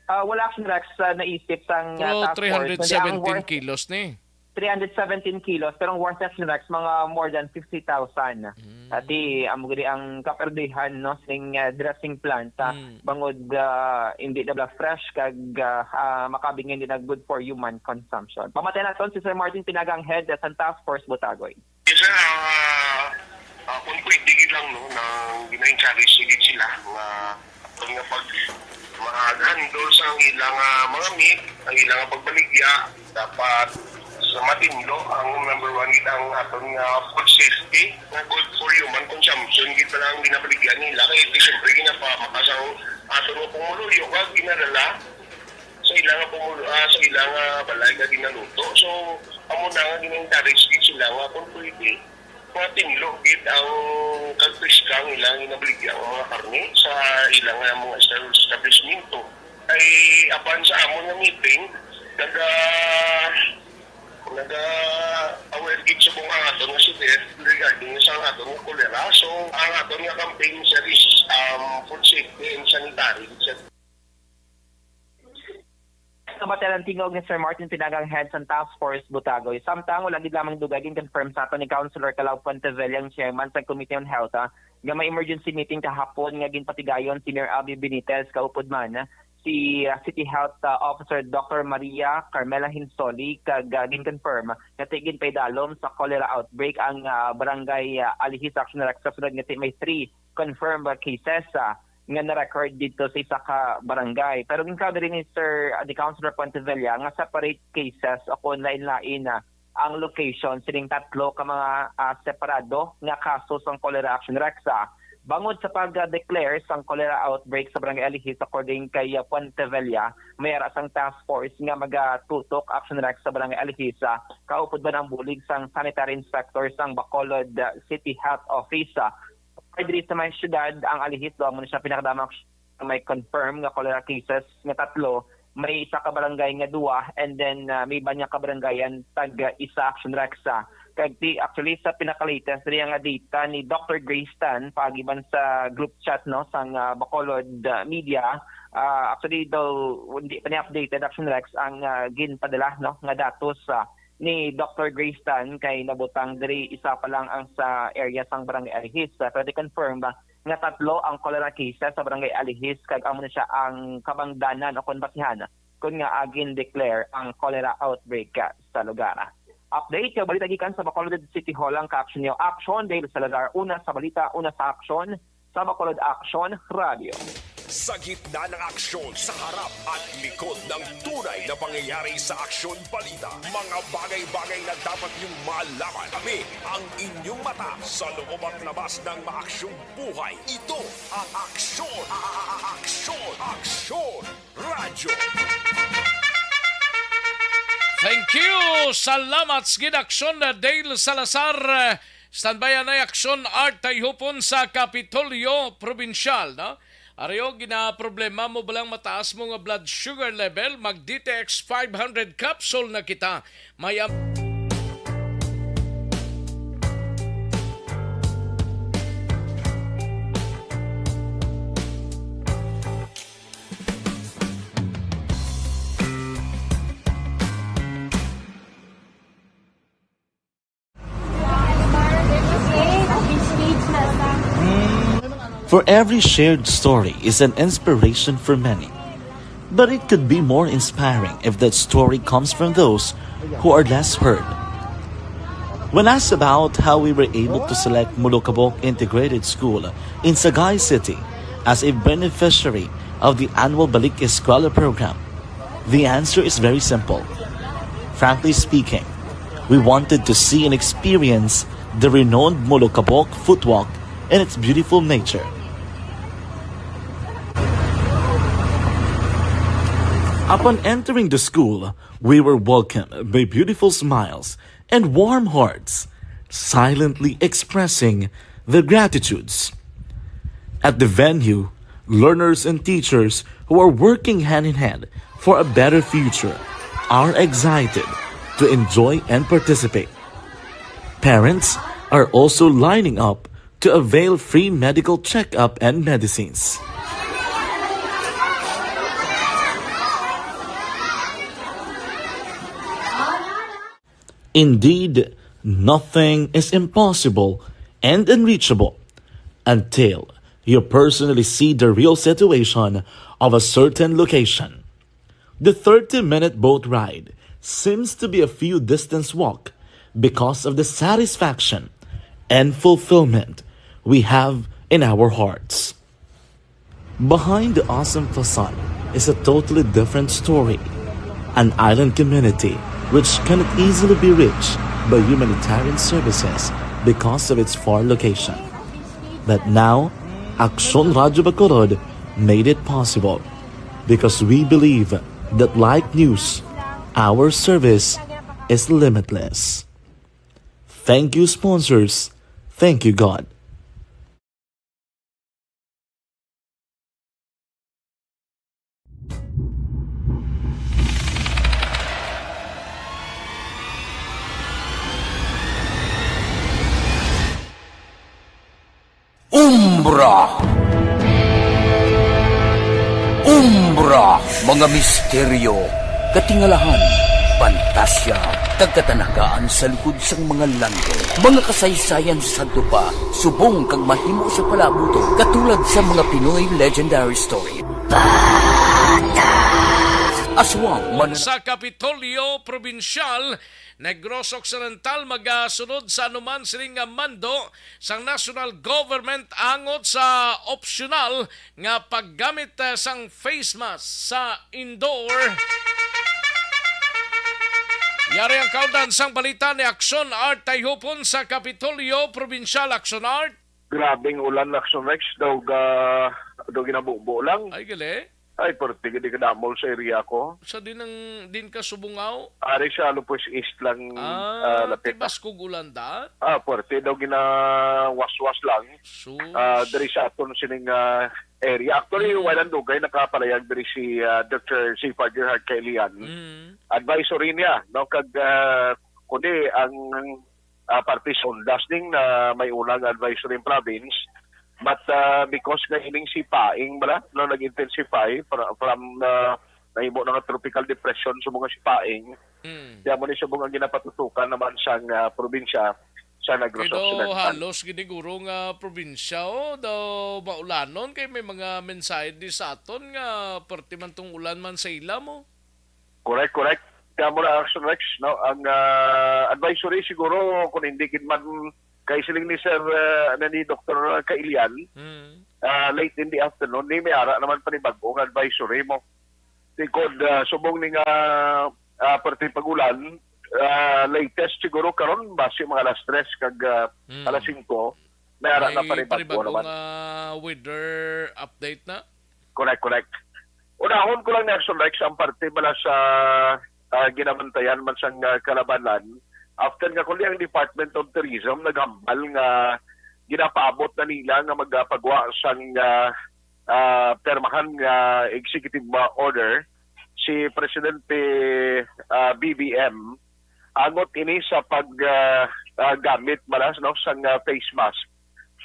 Wala Action Rex naisip sang Task Force 317 kilos ni. 317 kilos pero ang worth Action Rex mga more than 50,000. Ati ang kaperdihan no sing dressing plant bangod hindi na fresh kag makabingin din na good for human consumption. Pamatay naton si Sir Martin Pinagang head sa Task Force Butagoy. Isa kung pwede lang no nang gina-encourage sigid sila nga pag mag-handle sa ilang mga meat, ang ilang pagbaligya dapat sa matinlo ang number one ang aton nga food safety nga good for human consumption gid pa lang ginabaligyan nila kay siyempre ginapamakasang aton nga pumuluyo kag ginadala sa ilang balay nga ginaluto so amo na nga gina-encourage gid sila nga kung pwede matinlo gid ang kagpiskang ilang ginabaligyan ang mga karne sa ilang mga establishmento ay apan sa amon nga meeting aware gid sa kung ang aton nga CDF regarding sa aton nga kolera. So, ang aton nga campaign sa food safety and sanitary. Sa matalang tingog ni Sir Martin Pinagang head sa Task Force Butagoy. Samtang wala gid lamang dugay confirm sa aton ni Councilor Calao Puentevilla ang chairman sa Committee on Health nga may emergency meeting kahapon nga ginpatigayon si Mayor Abby Benitez kaupod man si City Health Officer Dr. Maria Carmela Hinsoli kag gin-confirm nga tigin pay dalom sa cholera outbreak ang barangay Alihis Action Rex sa sunod nga may 3 confirmed cases nga na-record dito sa isa ka barangay. Pero ginkaw rin ni Sir the Councilor Puentevilla nga separate cases o kung lain-lain ang location sining tatlo ka mga separado nga kaso sang Cholera Action Rexa. Bangod sa pag-declare sang cholera outbreak sa Barangay Alihis according kay Puente Vella, may sang task force nga magatutok Action Rexa sa Barangay Alihis. Kaupod ba ng bulig sang sanitary inspector sang Bacolod City Health Office. Diri sa may syudad ang Alihis do mo na siya pinakadamang may confirm nga cholera cases nga tatlo, may isa ka barangay nga duwa, and then may banya ka barangayan tag isa Action Rexa. Actually sa pinaka-latest rin nga data ni Dr. Grace Tan pagiban sa group chat no sang Bacolod Media, actually daw hindi pa ni updated Action Rex ang ginpadala no nga datos ni Dr. Grace Tan kay nabutang diri isa pa lang ang sa area sang Barangay Alihis. Pero confirm ba nga tatlo ang cholera cases sa Barangay Alihis kag amo na siya ang kabangdanan o konbasihan kun nga agin declare ang cholera outbreak sa lugar. Update yung balita gikan sa Bacolod City Hall ang caption niyo Action Dale Salazar, una sa balita, una sa aksyon sa Bacolod Action Radio. Sa gitna ng aksyon, sa harap at likod ng tunay na pangyayari sa Aksyon Balita, mga bagay-bagay na dapat niyong malaman. Kami ang inyong mata sa loob at labas ng maaksyong buhay. Ito ang Aksyon! Aksyon! Aksyon! Radyo! Thank you! Salamat sa ginaksyon na Dale Salazar. Standby na aksyon art tayo hupon sa Kapitolyo Provincial. No? Ariyo, gina-problema mo balang mataas mo nga blood sugar level, mag-DTX 500 capsule na kita. May For every shared story is an inspiration for many. But it could be more inspiring if that story comes from those who are less heard. When asked about how we were able to select Mulukabok Integrated School in Sagay City as a beneficiary of the annual Balik Eskwela program, the answer is very simple. Frankly speaking, we wanted to see and experience the renowned Mulukabok footwalk in its beautiful nature. Upon entering the school, we were welcomed by beautiful smiles and warm hearts, silently expressing their gratitudes. At the venue, learners and teachers who are working hand in hand for a better future are excited to enjoy and participate. Parents are also lining up to avail free medical checkup and medicines. Indeed, nothing is impossible and unreachable until you personally see the real situation of a certain location. The 30-minute boat ride seems to be a few distance walk because of the satisfaction and fulfillment we have in our hearts. Behind the awesome facade is a totally different story. An island community which cannot easily be reached by humanitarian services because of its far location. But now, Aksyon Radyo Bacolod made it possible because we believe that like news, our service is limitless. Thank you, sponsors. Thank you, God. Umbra! Umbra! Mga misteryo, katingalahan, pantasya, tagkatanagaan sa likod sang mga langit. Mga kasaysayan sa dupa, subong kag mahimo sa palabuto, katulad sa mga Pinoy legendary story. Aswang sa Kapitolyo Provincial, Negros Occidental magasunod sa anuman sining mando sang national government angot sa optional nga paggamit sang face mask sa indoor Yari ang kaudan sang balita ni Action Art Tayhupon sa Kapitolyo, Provincial Action Art. Grabing ulan Action Rex daw ginabubo lang. Ay gali. Ay, pero di ka damol sa area ko. Sa din ka subungaw? Ari sa Lupos East lang lapit. Tibas kong ulan da? Puwerte daw gina-was-was lang. So, dari sa aton sining area. Actually, walang dugay nakapalayag dari si Dr. C. Gerhard Kailian. Advisory niya, no? Kundi ang party sondas ding na may unang advisory in province. But because nga ining sipaing no, nag-intensify from nahimo na tropical depression sa mga sipaing, kaya mo ni sa mga ginapatutukan naman sang probinsya sa Negros Occidental. Halos giniguro nga probinsya daw maulanon kay may mga mensahe di sa aton nga perti man tong ulan man sa ila mo. Correct. Kaya mo na Action Rex, no? Ang advisory siguro kung hindi man kay siling ni Sir ni Dr. Kailian, late in the afternoon, ni may ara naman pa ni bagong advisory mo. Tikod, subong ni nga perti pagulan, latest siguro karon base mga alas 3 kag alas 5, may ara na pa ni bago naman. Weather update na? Correct. Unahon ko lang na Action Rex ang parte mala sa ginabantayan man sang kalabanan. After nga kundi ang Department of Tourism naghambal nga ginapaabot na nila nga magpagawa sang permahan nga executive order si Presidente BBM angot ini sa paggamit malas no sang face mask,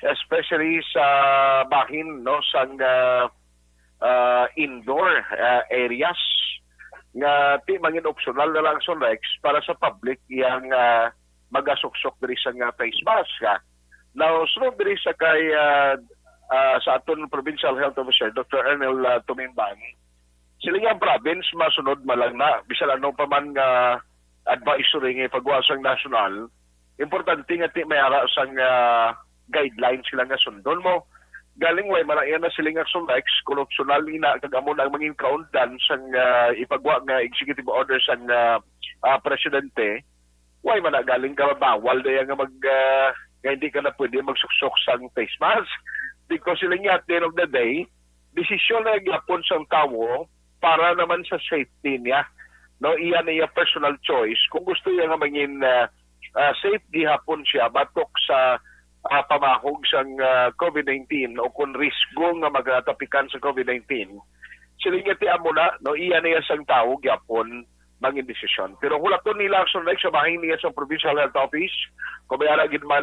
especially sa bahin no sang indoor areas nga ti mangin optional na lang sa Rex para sa public yang magasuksok diri sa face mask. Now, sunod diri sa kay sa aton Provincial Health Officer, Dr. Ernel Tumimbang, silang province masunod malang na, bisan ano pa man nga advisory nga pagwasang national, importante nga ti may ara sang guidelines sila nga sundon mo. Galing way manayan na siling Action Rex, koloksyonal ina kagamon ang mangin kaundan sang ipagwa nga executive order sang presidente, way mana galing ka bawal daya nga nga hindi ka na pwede magsuksok sang face mask. Because siling at the end of the day, desisyon na gyapon sang tawo para naman sa safety niya. No, iyan niya personal choice. Kung gusto niya nga mangin safe gihapon siya batok sa pamahog sang COVID-19 o kung risgo nga magatapikan sa COVID-19, siling ti amo na, no, iyan niya sang tao gyapon mangin desisyon. Pero hulaton nila Action Rex sa bahin niya sa Provincial Health Office, kung may alagin man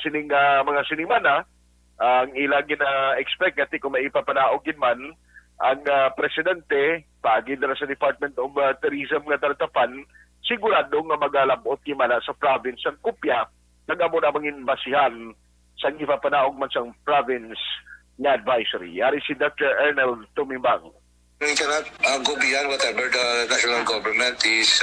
sining mga sinimana, ang ilagin na expect nga kung may ipapanaogin man ang presidente pagi na sa Department of Tourism nga taratapan, sigurado nga magalabot kimana sa province ang kopya nagamo na mangin basihan sa ipapanaog man sang province nga advisory. Yari si Dr. Ernel Tumimbang. We cannot go beyond whatever the national government is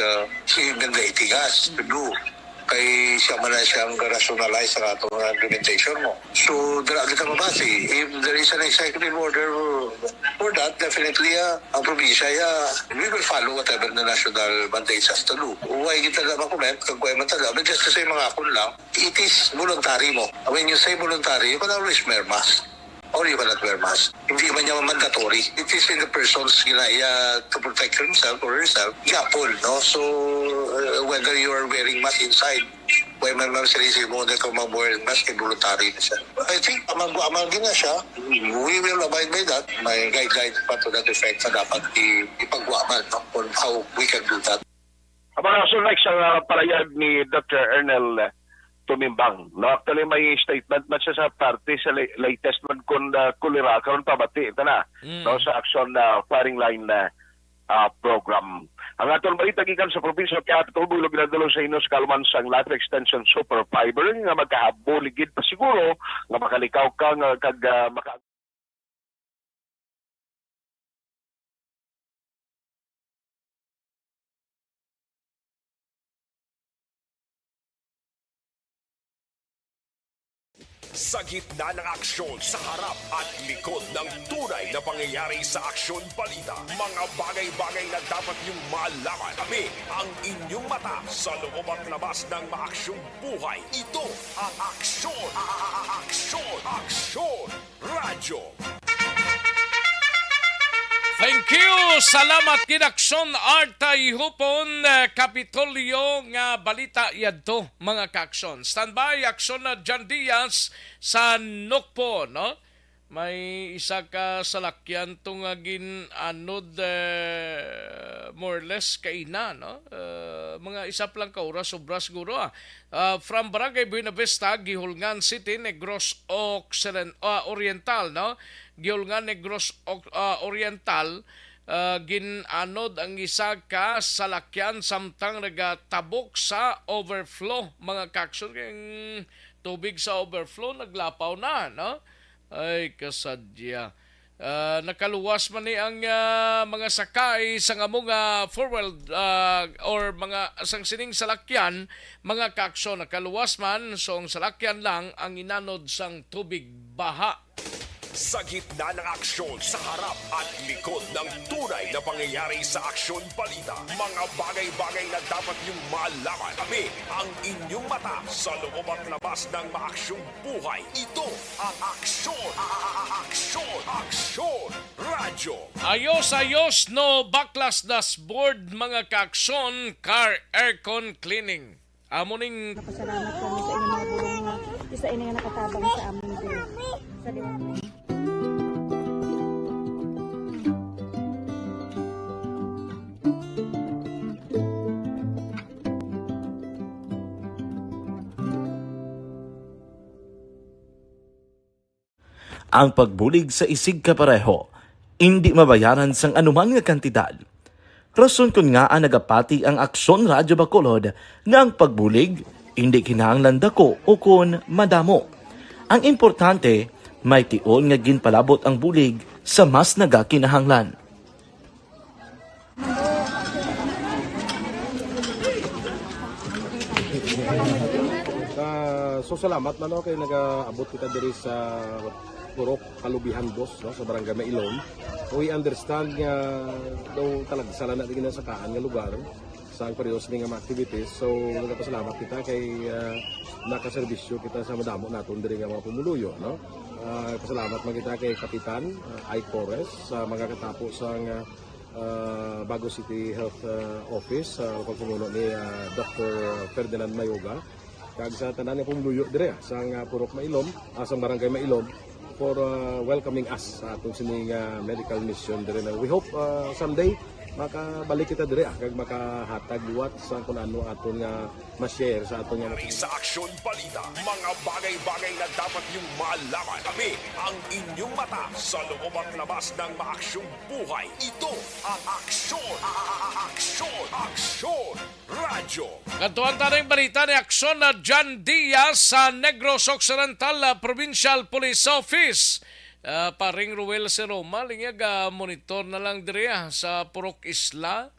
mandating us to do. Kay siya man na siyang rationalize ang atong implementation mo. So, dala kita mabasi. If there is an executive order for that, definitely ang probinsya, we will follow whatever the national mandates us to do. Huwag kita na makomment, kung kuya man talaga, but just to say mga akon lang, it is voluntary mo. When you say voluntary, you can always wear mask. Or you cannot wear mask. Hindi man niya mandatory. It is in the person's ginaya to protect himself or herself. Yapol, no? So, whether you are wearing mask inside, when man sarili mo na kung mag-wear mask, voluntary na siya. I think, amang na siya. We will abide by that. May guidelines pa to that effect na dapat ipagwaman, no? On how we can do that. Abang Action Rex ang palayag ni Dr. Ernel Tumimbang. No, actually may statement man siya sa party sa latest man kun kulira karon pabati ita na no sa action firing line program. Ang atong balita gikan sa probinsya Capital Bulog ginadalo sa Inos Kalman sang Life Extension Super Fiber nga magkahabuligid pa siguro nga makalikaw ka nga kag Sa gitna ng aksyon, sa harap at likod ng tunay na pangyayari sa Aksyon Balita. Mga bagay-bagay na dapat niyong malaman. Kami ang inyong mata sa loob at labas ng maaksyong buhay. Ito ang Aksyon! Aksyon! Aksyon! Radyo! Thank you! Salamat kinaksyon Artay Hupon, Kapitolyo nga balita yadto mga kaaksyon. Standby, aksyon na John Diaz sa Nokpo, no? May isa ka salakyan itong ginanod more or less kaina, no? Mga isa lang ka oras, sobra siguro. From Barangay Buenavista, Gihulngan City, Negros Oriental, no? Gihulngan Negros Oriental, ginanod ang isa ka salakyan samtang nagatabok sa overflow. Mga kaaksyon, yung tubig sa overflow, naglapaw na, no? Ay, kasadya. Nakaluwas man ni ang mga sakay sa nga mga forward or mga sang sining salakyan, mga kaaksyon. Nakaluwas man, so ang salakyan lang ang inanod sang tubig baha. Sa gitna ng aksyon, sa harap at likod ng tunay na pangyayari sa Aksyon Balita. Mga bagay-bagay na dapat niyong malaman. Kami ang inyong mata sa loob at labas ng maaksyong buhay. Ito ang Aksyon! Aksyon! Aksyon! Radyo! Ayos no baklas dashboard mga kaaksyon, car aircon cleaning. Amuning Pasalamat kami sa inyong mga bulong nga isa ini nga nakatabang sa aming diri. Sa Ang pagbulig sa isig kapareho, hindi mabayaran sang anuman nga kantidad. Rason kun nga nagapati ang Aksyon Radyo Bacolod nga ang pagbulig hindi kinahanglan dako o kun madamo. Ang importante, may tion nga ginpalabot ang bulig sa mas nagakinahanglan. So salamat man kay nagaabot kita diri sa Purok Kalubihan Boss, no, sa Barangay Mailon. We understand nga daw talaga sala na din sa kaan nga lugar sa periyos ni nga activities. So nagapasalamat kita kay nakaserbisyo kita sa madamo naton diri nga mga pumuluyo, no. Pasalamat man kita kay Kapitan I. Torres sa mga katapos sang Bago City Health Office sa pagpumuno ni Dr. Ferdinand Mayoga kag sa tanan nga pumuluyo dire sa Purok Mailom, sa Barangay Mailom for welcoming us sa atong sining medical mission dire. We hope someday makabalik kita dire kag makahatag liwat sa kung ano aton nga ma-share sa aton nga sa Aksyon Balita. Mga bagay-bagay na dapat niyong malaman. Kami ang inyong mata sa loob at labas ng maaksyong buhay. Ito ang Aksyon! Aksyon! Aksyon! Radyo! Kantuan tayong balita ni Aksyon na John Diaz sa Negros Occidental Provincial Police Office. Paring Ruel Seroma, lingag monitor na lang diri sa Purok Isla,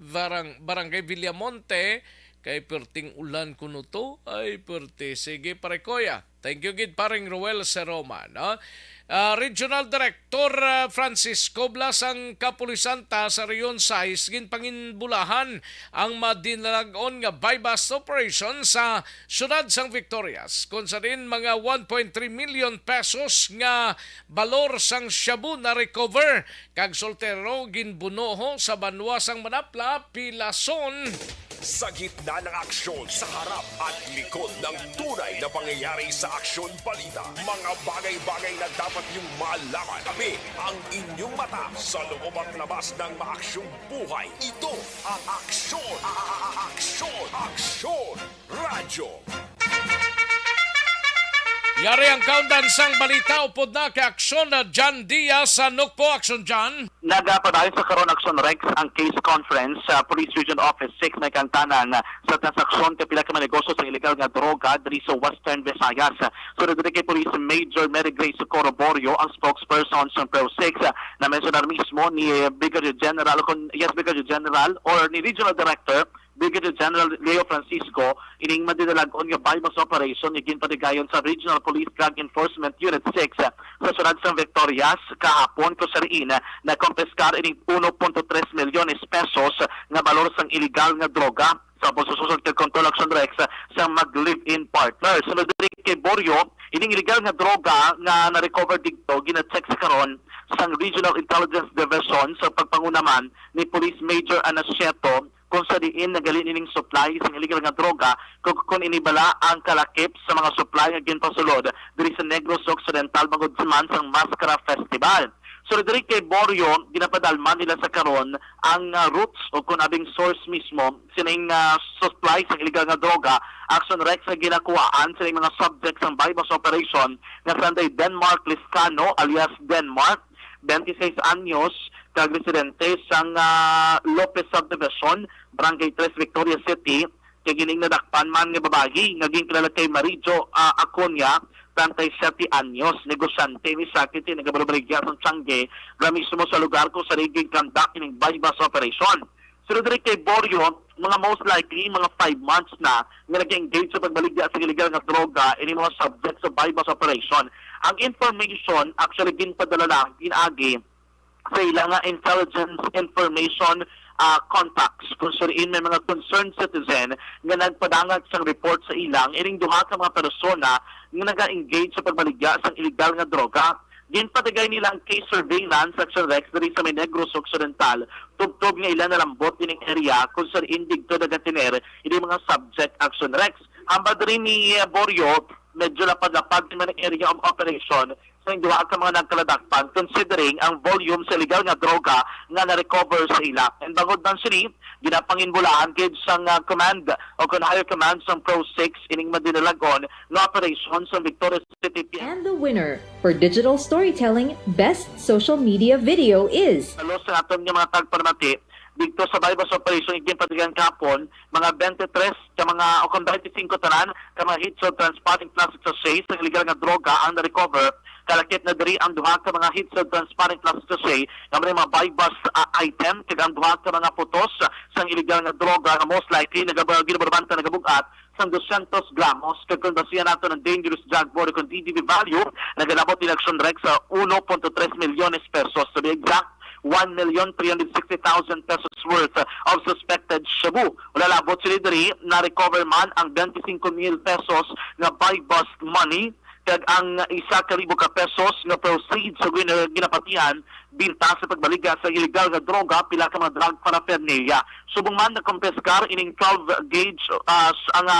Barangay Villamonte, kay perting ulan kuno to, ay perti. Sige, parekoya. Thank you, gid paring Ruel Seroma, no? Regional Director Francisco Blas ang Kapulisanta sa Rion 6 ginpanginbulahan ang madinalagon nga bypass operation sa syudad sang Victorias. Kung sa rin mga 1.3 million pesos nga balor sang shabu na recover kag soltero ginbunoho sa banwa sang Manapla, Pilason. Sa gitna ng aksyon, sa harap at likod ng tunay na pangyayari sa Aksyon Balita. Mga bagay-bagay na dapat niyong malaman. Kami ang inyong mata sa loob at labas ng maaksyong buhay. Ito ang Aksyon! Aksyon! Aksyon! Radyo! Yari ang countdown sang balita upod na kay Aksyon na John Diaz sa Nukpo. Aksyon John. Nagapadayon sa karon Aksyon Rex ang case conference sa Police Region Office 6 na kantanan sa transaksyon kapila ka negosyo sa illegal nga droga diri sa Western Visayas. So dito kay Police Major Mary Grace Coroborio ang spokesperson sa Pro 6 na mencionar mismo ni Brigadier General or ni Regional Director Brigadier General Leo Francisco ining madinalagon nga bypass operation nga ginpatigayon sa Regional Police Drug Enforcement Unit 6 sa syudad sa Victorias kahapon ko sa riin na kompeskar ining 1.3 milyones pesos nga balor sang illegal nga droga sa pagsususod kay Control Action Rex sa mag-live-in partner. Sunod din kay Borio, ining illegal nga droga nga na-recover dito gina-check sa karon sang Regional Intelligence Division sa pagpangunaman ni Police Major Anasieto kung sa diin nagalin ining supply sa illegal nga droga kung inibala ang kalakip sa mga supply nga ginpasulod diri sa Negros Occidental bangod man sang Mascara Festival. So diri kay Borio ginapadalman nila sa karon ang roots o kung abing source mismo sining supply sa illegal nga droga. Action Rex na ginakuhaan sa mga subjects ng bypass operation nga Sunday Denmark Liscano alias Denmark 26 anyos kag residente sang Lopez Subdivision, Barangay 3, Victoria City, kay gining nadakpan man nga babayi nga ginkilala kay Marijo Aconia, 37 anyos, negosyante ni Sakiti nagabalbaligya sa Tiangge, mismo sa lugar kung sa riging kandak ining bypass operation. Sunod rin kay Borio, mga most likely, mga 5 months na nga nag-engage sa pagbaligya sa illegal nga droga ini mga subjects sa bypass operation. Ang information, actually, ginpadala lang, ginagi, sa ilang nga intelligence information contacts kung suriin may mga concerned citizen nga nagpadangag sa report sa ilang ining duha ka mga persona nga nag-engage sa pagbaligya sa illegal nga droga. Ginpatigay nilang case surveillance Action Rex diri sa Negros Occidental tubtob nga ilan nalambot dining area kung suriin digto dagatiner ini mga subject Action Rex. Hamba diri ni Borio medyo lapad-lapad man ang area of operation sa duha ka mga nagkaladakpan considering ang volume sa illegal nga droga nga na-recover sa ila. And bangod ng sini, ginapanginbulahan kid sang command o kung higher command sang Pro 6 ining madinalagon na operation sa Victoria City. And the winner for digital storytelling best social media video is Alos sa aton nga mga tagpanamati dito sa bypass operation iging patigan kapon mga 23 ka mga o kung 25 tanan ka mga hits of transparent plastic sachet sa illegal nga droga ang na-recover. Kalakip na diri ang duha ka mga hits of transparent plastic sachet nga mga bypass item kag ang duha ka mga putos sang illegal nga droga nga most likely nagabarbanta nagabugat sang 200 gramos kag kung basihan nato ng dangerous drug board kung DDB value nagalabot ni Action Rex sa 1.3 milyones pesos to be exact 1,360,000 pesos worth of suspected shabu. Wala labot sila diri na-recover man ang 25,000 pesos na bypass money kag ang 1,000 ka pesos nga proceeds sa ginapatian binta sa pagbaliga sa illegal nga droga pila ka mga drug paraphernalia. Subong man nakompeskar ining 12 gauge ang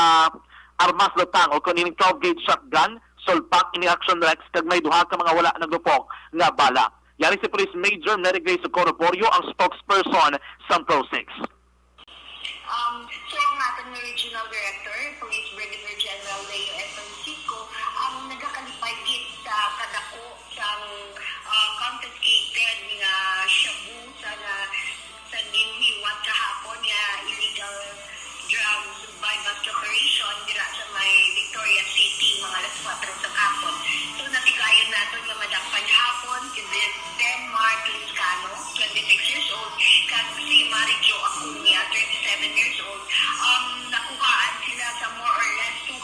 armas lutang o kung ining 12 gauge shotgun sulpak ini Action Rex kag may duha ka mga wala naglupok nga bala. Yari si Police Major Mary Grace Socorro Borio ang spokesperson sa Pro 6. So yung ating Regional Director, Police Brigadier General Leo F. Francisco, ang nagakalipay git sa kadako sang confiscated nga shabu sa ginhiwat kahapon nga illegal drugs bypass operation dira sa may Victoria City mga alas 4 sa hapon. So natigayan natin nga madakpan hapon kasi Denmark Liscano, 26 years old, kag si Marijo Aconia, 37 years old. Nakuhaan sila sa more or less 200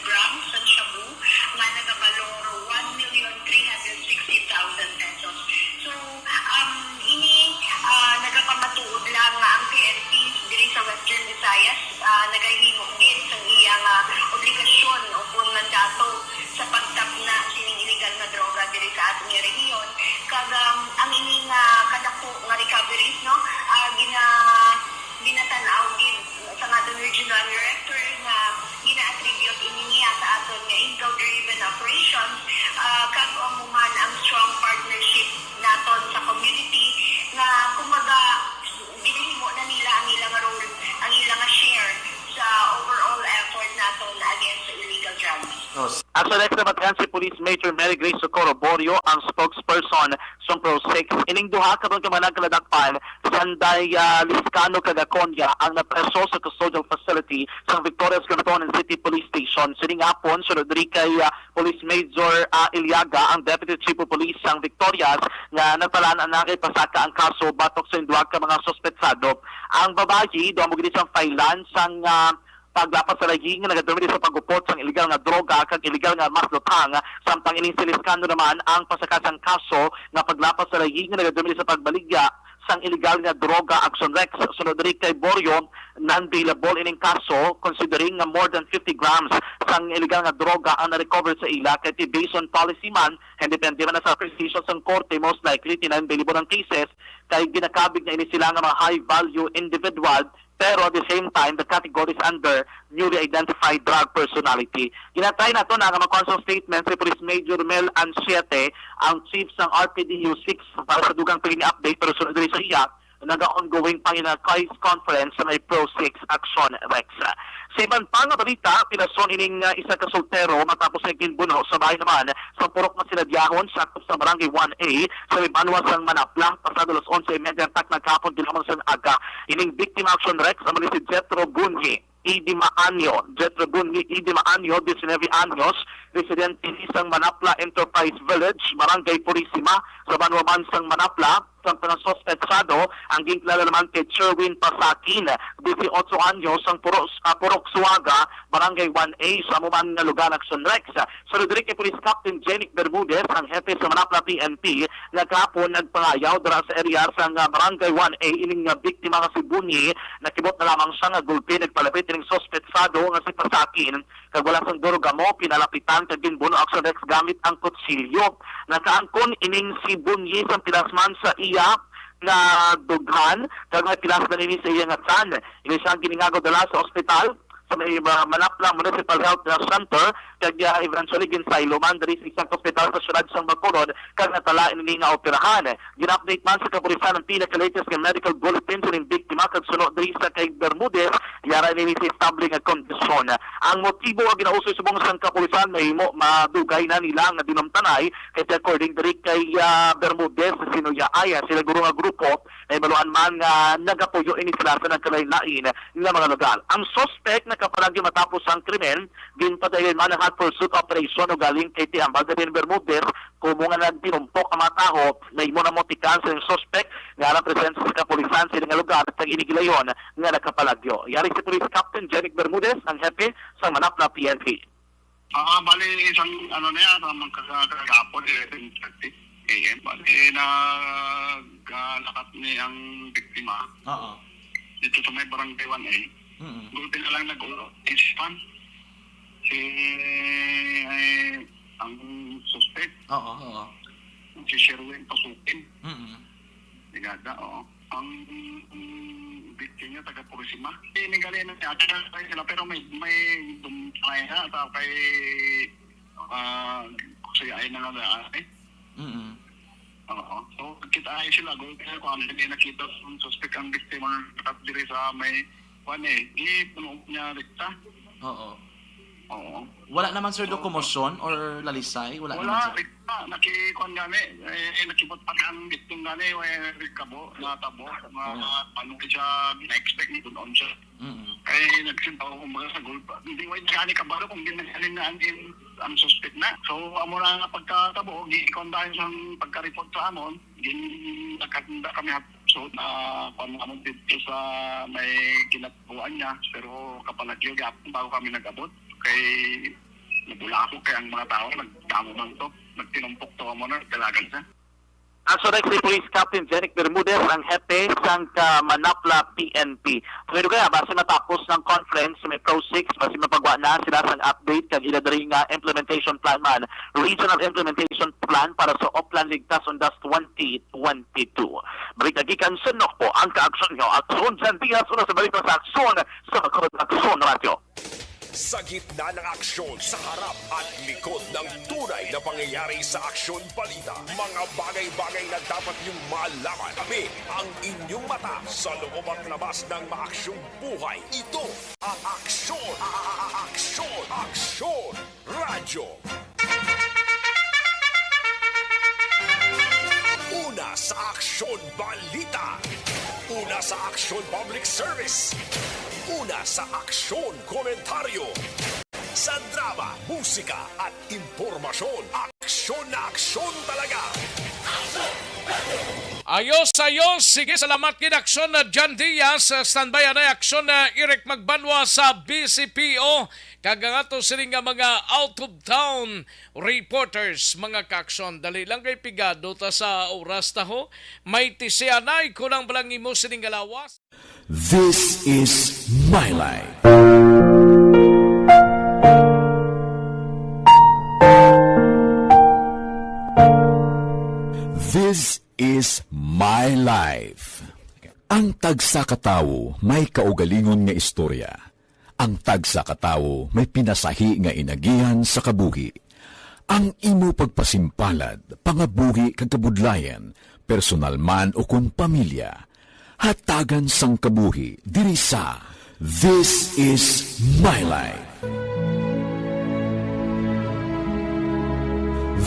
grams ng shabu nga nagabalor 1,360,000 pesos. So, ini Action Rex nabatihan si Police Major Mary Grace Socorro Borio ang spokesperson sa Pro 6. Ining duha karon ka manang kaladakpan sanday Liscano Cagaconia ang napreso sa custodial facility sa Victoria's Canton City Police Station. Sining hapon sunod diri kay Police Major Iliaga ang Deputy Chief of Police sang Victorias nga natalaan na kay pasaka ang kaso batok sa duha ka mga suspetsado. Ang babayi do mo gid sang filean sang paglapas sa lagi nga nagadumili sa pagupot sa illegal nga droga kag illegal nga maslutang samtang ining si Liscano naman ang pasakasang kaso nga paglapas sa lagi nga nagadumili sa pagbaligya sang illegal nga droga Action Rex. Sunod diri kay Borio non-bailable ining kaso considering nga more than 50 grams sang illegal nga droga ang na-recover sa ila kay based on policy man and depende man na sa precision sang korte most likely non-bailable ang cases kay ginakabig na ini sila nga mga high value individual pero at the same time, the category is under newly identified drug personality. Ginatay na ito na ang mga statement si Police Major Mel Ansiete, ang chief ng RPDU 6 para sa dugang pagini-update pero sunod rin sa iya, naga-ongoing case conference sa may Pro 6 Action Rex. Sa ibang pang balita, pinason ining isa ka soltero matapos na ginbuno sa bahay naman sa purok na sinadyahon sakop sa Barangay 1A sa Ibanwa sang Manapla pasado alas 11:30 tak nagkapon dinamang sa aga. Ining victim Action Rex ang si Jetro Bunyi Idi Maanyo, 19 anyos, residente isang Manapla Enterprise Village, Barangay Purisima, sa Banwaman sang Manapla, sa panasuspetsado, ang ginklala naman kay Sherwin Pasakin, 18 anyos, ang Purok Suaga, Barangay 1A, sa amuman nga lugar Action Rex. Sa Rodrigue kay Police Captain Jenic Bermudez, ang hepe sa Manapla PNP, nagkapon nagpangayaw dara sa area sa Barangay 1A, ining biktima nga si Bunyi, nakibot na lamang siya nga gulpi, nagpalapit ining suspetsado nga si Pasakin, kag wala sang duruga mo, pinalapitan kag ginbuno Action Rex gamit ang kutsilyo. Nakaangkon ining si Bunyi sa pinasman sa iya na dughan kag may pilas na nini sa iya nga tan. Ini siyang giningago dala sa ospital sa may Manapla Municipal Health Center kag eventually ginsaylo man diri sa isang ospital sa syudad sang Bacolod kag natala ini nga operahan. Gin-update man sa kapulisan ang pinaka-latest nga medical bulletin sa biktima kag sunod diri sa kay Bermudez yara ni sa established nga kondisyon. Ang motibo nga ginausoy subong sang kapulisan mahimo madugay na nila nga dinumtanay kay according diri kay Bermudez sinuyaaya sila guro nga grupo ay baluan man nga nagapuyo ini sila sa nagkalain-lain nga mga lugar. Ang suspect na kapalagi matapos ang krimen ginpatayon man ang hot pursuit operation o galing kay Tiambal din Bermudez kumo nga nagtinumpok ang mga taho na imo na motikan sa suspect nga na presensya sa kapulisan sa nga lugar at inigilayon nga nakapalagyo. Yari si Police Captain Jenic Bermudez ang hepe sa Manapla PNP. Bali isang ano na yan, magkagapon 11:30 AM. Bali naglakat ni ang biktima. Dito sa may Barangay 1A. Gulpi na lang nag-ispan. Ang suspect. Si Sherwin Pasukin. Ligada, ang victim niya taga Purisima. Inigali na niya sila pero may dumay na sa kay kusaya ay na so kita ay sila kung hindi nakita ang suspect ang victim at diri sa may puno niya rikta. Wala naman sir dokumosyon or lalisay? Wala naman sir? Nakikon gani, nakibot pa ang bitong gani, rikabo, natabo, ano siya, na-expect nito doon siya. Kaya nagsintaw kung mga sa gulpa. Hindi mo gani kabalo kung ginalin na ang suspect na. So, amo na nga pagkatabo, gikon dahil sa pagka-report sa amon, nakatanda kami so na amon dito sa may ginatuan niya, pero kapalagyo gapon bago kami nag-abot. Kay nabula ako kaya ang mga tao nagdamo man to, nagtinumpok to mo na talagan siya. Action Rex si Police Captain Jenic Bermudez ang hepe sang Manapla PNP. Pero kaya base matapos ng conference may Pro 6 base mapagwa na sila sang update kag iladari nga implementation plan man, regional implementation plan para sa Oplan Ligtas Undas 2022. Balik nagikan sunok po ang ka-aksyon nyo. Aksyon dyan, bigas una sa balik sa aksyon sa Aksyon Radio. Sa gitna ng aksyon, sa harap at likod ng tunay na pangyayari sa Aksyon Balita, mga bagay-bagay na dapat niyong malaman. Kami ang inyong mata mata sa loob at labas ng maaksyong buhay. Ito ang Aksyon! Aksyon! Aksyon! Radyo! Una sa Aksyon Balita. Una sa Aksyon Public Service. Una sa Aksyon Komentaryo. Sa drama, musika at impormasyon, aksyon na aksyon talaga. Ayos, sige, salamat kid aksyon na John Diaz, standby na aksyon na Eric Magbanwa sa BCPO. Kagangato siling nga mga out-of-town reporters, mga kaaksyon. Dali lang kay pigado ta sa oras taho. May tisianay kulang balang imo siling nga lawas. This is My Life. This is My Life. Ang tagsa katawo may kaugalingon nga istorya. Ang tagsa katawo may pinasahi nga inagihan sa kabuhi. Ang imo pagpasimpalad, pangabuhi kag kabudlayan, personal man o kung pamilya, hatagan sang kabuhi diri sa This is My Life.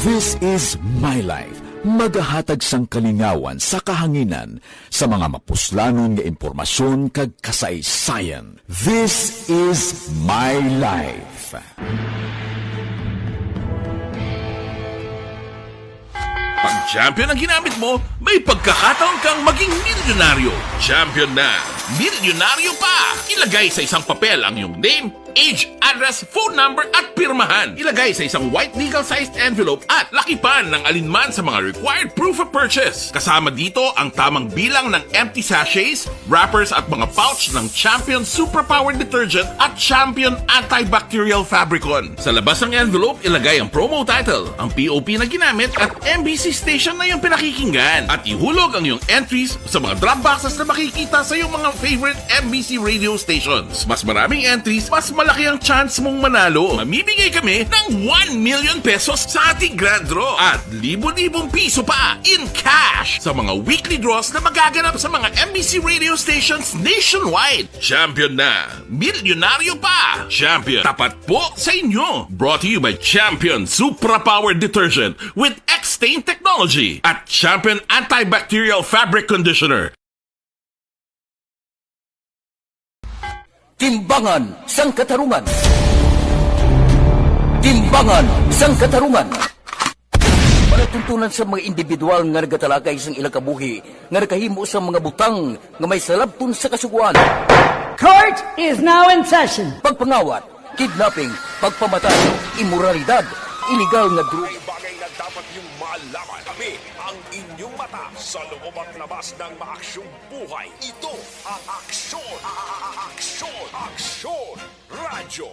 This is My Life. Magahatag sang kalingawan sa kahanginan sa mga mapuslanon nga impormasyon kag kasaysayan. This is My Life. Pag champion ang ginamit mo, may pagkakataon kang maging milyonaryo. Champion na, milyonaryo pa! Ilagay sa isang papel ang iyong name, age, address, phone number at pirmahan. Ilagay sa isang white legal-sized envelope at lakipan ng alinman sa mga required proof of purchase. Kasama dito ang tamang bilang ng empty sachets, wrappers at mga pouch ng Champion Superpower Detergent at Champion Antibacterial Fabricon. Sa labas ng envelope, ilagay ang promo title, ang POP na ginamit at MBC station na yung pinakikinggan. At ihulog ang iyong entries sa mga drop boxes na makikita sa iyong mga favorite MBC radio stations. Mas maraming entries, mas malaki ang chance mong manalo. Mamimigay kami ng 1 million pesos sa ating grand draw at libo-libong piso pa in cash sa mga weekly draws na magaganap sa mga MBC radio stations nationwide. Champion na, milyonaryo pa. Champion, tapat po sa inyo. Brought to you by Champion Superpower Detergent with X-Stain Technology at Champion Antibacterial Fabric Conditioner. Timbangan sang katarungan. Timbangan sang katarungan. Panatuntunan sa mga individual nga nagatalagay sang ilang kabuhi nga nakahimo sa mga butang nga may salabton sa kasuguan. Court is now in session. Pagpangawat, kidnapping, pagpamatay, imoralidad, illegal nga Bagay na dapat yung malaman. Kami ang inyong mata sa loob at labas ng maaksyong buhay. Ito ang Aksyon! Aksyon! Aksyon! Radyo!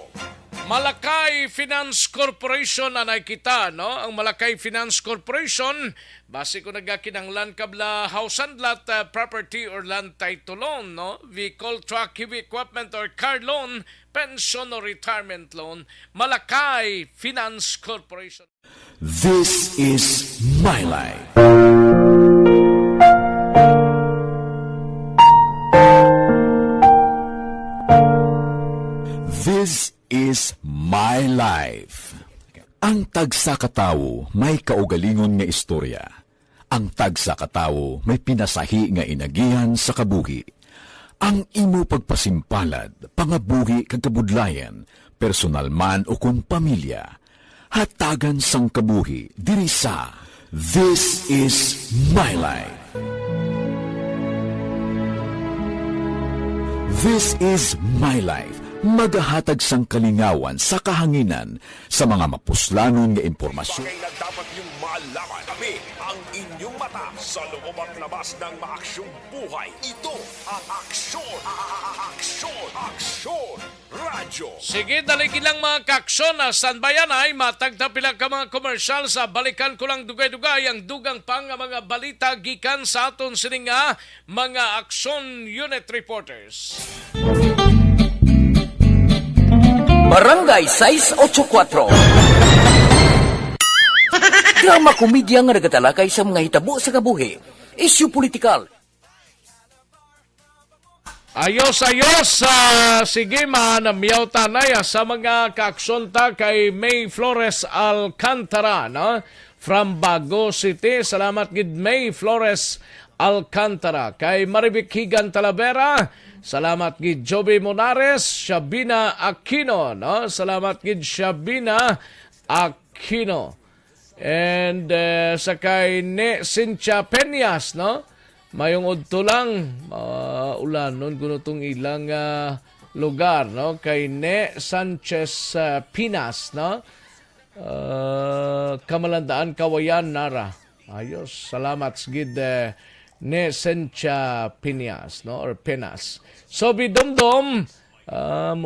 Malakay Finance Corporation na nakita, no? Ang Malakay Finance Corporation, base ko nagkakinanglan kabla house and lot, property or land title loan, no? Vehicle, truck, heavy equipment or car loan, pension or retirement loan. Malakay Finance Corporation. This is My Life. This is My Life. Ang tagsa katawo may kaugalingon nga istorya. Ang tagsa katawo may pinasahi nga inagihan sa kabuhi. Ang imo pagpasimpalad, pangabuhi kag kabudlayan, personal man o kung pamilya, hatagan sang kabuhi diri sa This is My Life. This is My Life. Magahatag sang kalingawan sa kahanginan sa mga mapuslanon nga impormasyon. Bagay na dapat yung malaman. Kami ang inyong mata sa loob at labas ng maaksyong buhay. Ito ang Aksyon! Aksyon! Aksyon! Radyo! Sige, daligin lang mga kaaksyon na standbyan ay matagtapilang ka mga komersyal sa balikan ko lang dugay-dugay ang dugang pang mga balita gikan sa aton sininga mga Aksyon Unit Reporters. Barangay 684. Drama komedya nga nagatalakay sa mga hitabo sa kabuhi. Isyu politikal. Ayos, sige man, miyaw tanay sa mga kaaksonta kay May Flores Alcantara, no? From Bago City. Salamat gid May Flores Alcantara. Kay Marivic Higan Talavera, salamat gid Joby Monares, Shabina Aquino, no? Salamat gid Shabina Aquino. And sa kay Ne Cynthia Peñas, no? Mayong udto lang, ulanon kuno tong ilang lugar, no? Kay Ne Sanchez Pinas, no? Kamalandaan, Kawayan, Nara. Ayos, salamat gid Ne Cynthia Pinas, no? Or Pinas. Sobi Dumdum,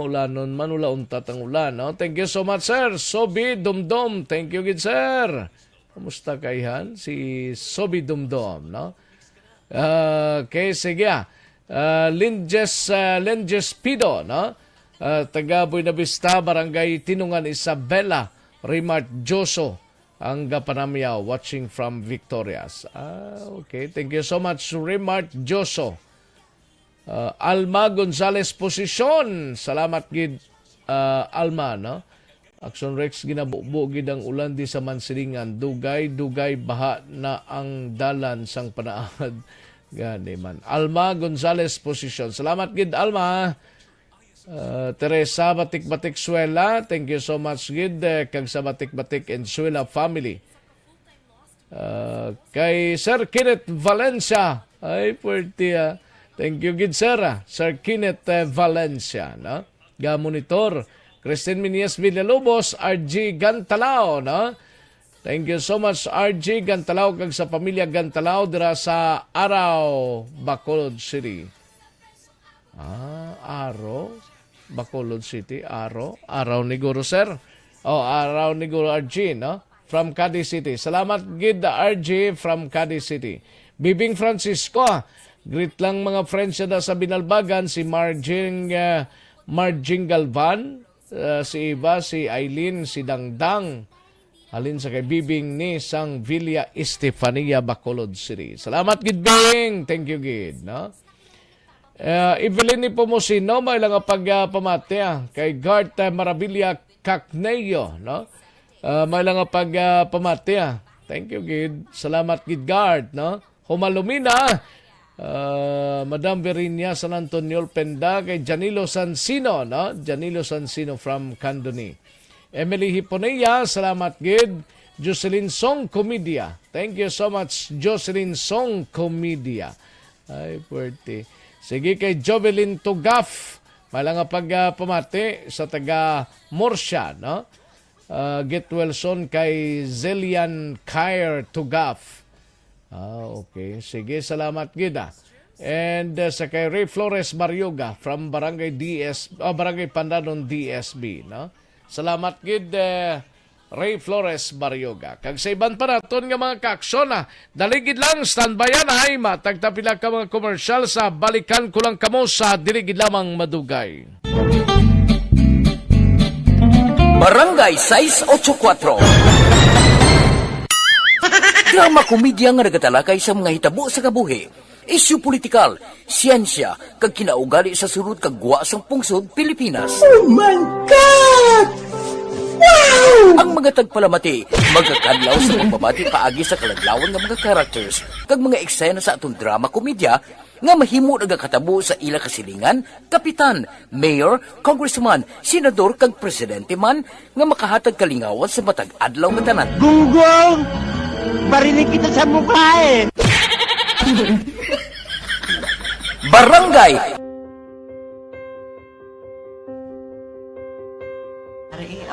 ulanon man, untat ang ulan, no? Thank you so much, sir. Sobi Dumdum, thank you gid, sir. Kamusta kayhan? Si Sobi Dumdum, no? Okay, sige. Linjes Pido, no? Taga Buenavista, Barangay Tinungan, Isabela, Rimart Joso, ang gapanamya, watching from Victorias. Okay, thank you so much, Rimart Joso. Alma Gonzales Posisyon, salamat gid, Alma, no? Action Rex, ginabubo gid ang ulan di sa Mansilingan. Dugay baha na ang dalan sang panaad. Gani man. Alma Gonzales Posisyon. Salamat gid, Alma. Teresa Batik Suela, thank you so much gid, kag sa Batik and Suela family. Kay Sir Kenneth Valencia. Ay, puerti. Thank you gid, sir. Sir Kenneth Valencia, no? Ga-monitor. Christine Minias Villalobos, RG Gantalao, no? Thank you so much, RG Gantalao, kag sa pamilya Gantalao dira sa Araw, Bacolod City. Araw, Bacolod City, Araw ni Guru, sir. Araw ni Guru RG, no? From Cadiz City. Salamat gid, RG from Cadiz City. Bibing Francisco, greet lang mga friends na sa Binalbagan, si Marjing Galvan, si Eva, si Aileen, si Dangdang, halin sa kay Bibing ni Sang Villa Estefania, Bacolod City. Salamat gid, Bing. Thank you gid, no? Evelyn ni Pomosino, may lang pagpamati kay Gart Maravilla Cacneyo, no? May lang pagpamati. Thank you gid. Salamat gid, Gart, no? Humalumina, Madam Verinia San Antonio Penda, kay Janilo Sansino, no? Janilo Sansino from Candoni. Emily Hiponea, salamat gid. Jocelyn Song Comedia. Thank you so much, Jocelyn Song Comedia. Ay, puwerte. Sige, kay Jovelyn Tugaf, malanga pagpamati sa taga Morsha, no? Get well soon kay Zelian Kair Tugaf. Okay. Sige, salamat gid. And sa kay Ray Flores Baryoga from Barangay Barangay Pandanon DSB, no? Salamat gid, Ray Flores Baryoga. Kag sa iban pa naton nga mga kaaksyon, daligid lang, standbyan ay matagtapila ka mga komersyal sa balikan ko lang kamo sa diligid lamang madugay. Barangay 684. Drama komedya nga nagatalakay sa mga hitabo sa kabuhi, isyu politikal, siyensya, kag kinaugali sa surut kag guwa sang pungsod Pilipinas. Oh my God! Wow! Ang mga tagpalamati, magkakadlaw sa pagbabati paagi sa kalaglawan ng mga characters kag mga eksena sa atong drama komedya nga mahimo nagakatabo sa ila kasilingan, kapitan, mayor, congressman, senador kag presidente man nga makahatag kalingawan sa matag adlaw nga tanan. Gunggong! Barinig kita sa mukha eh! Barangay!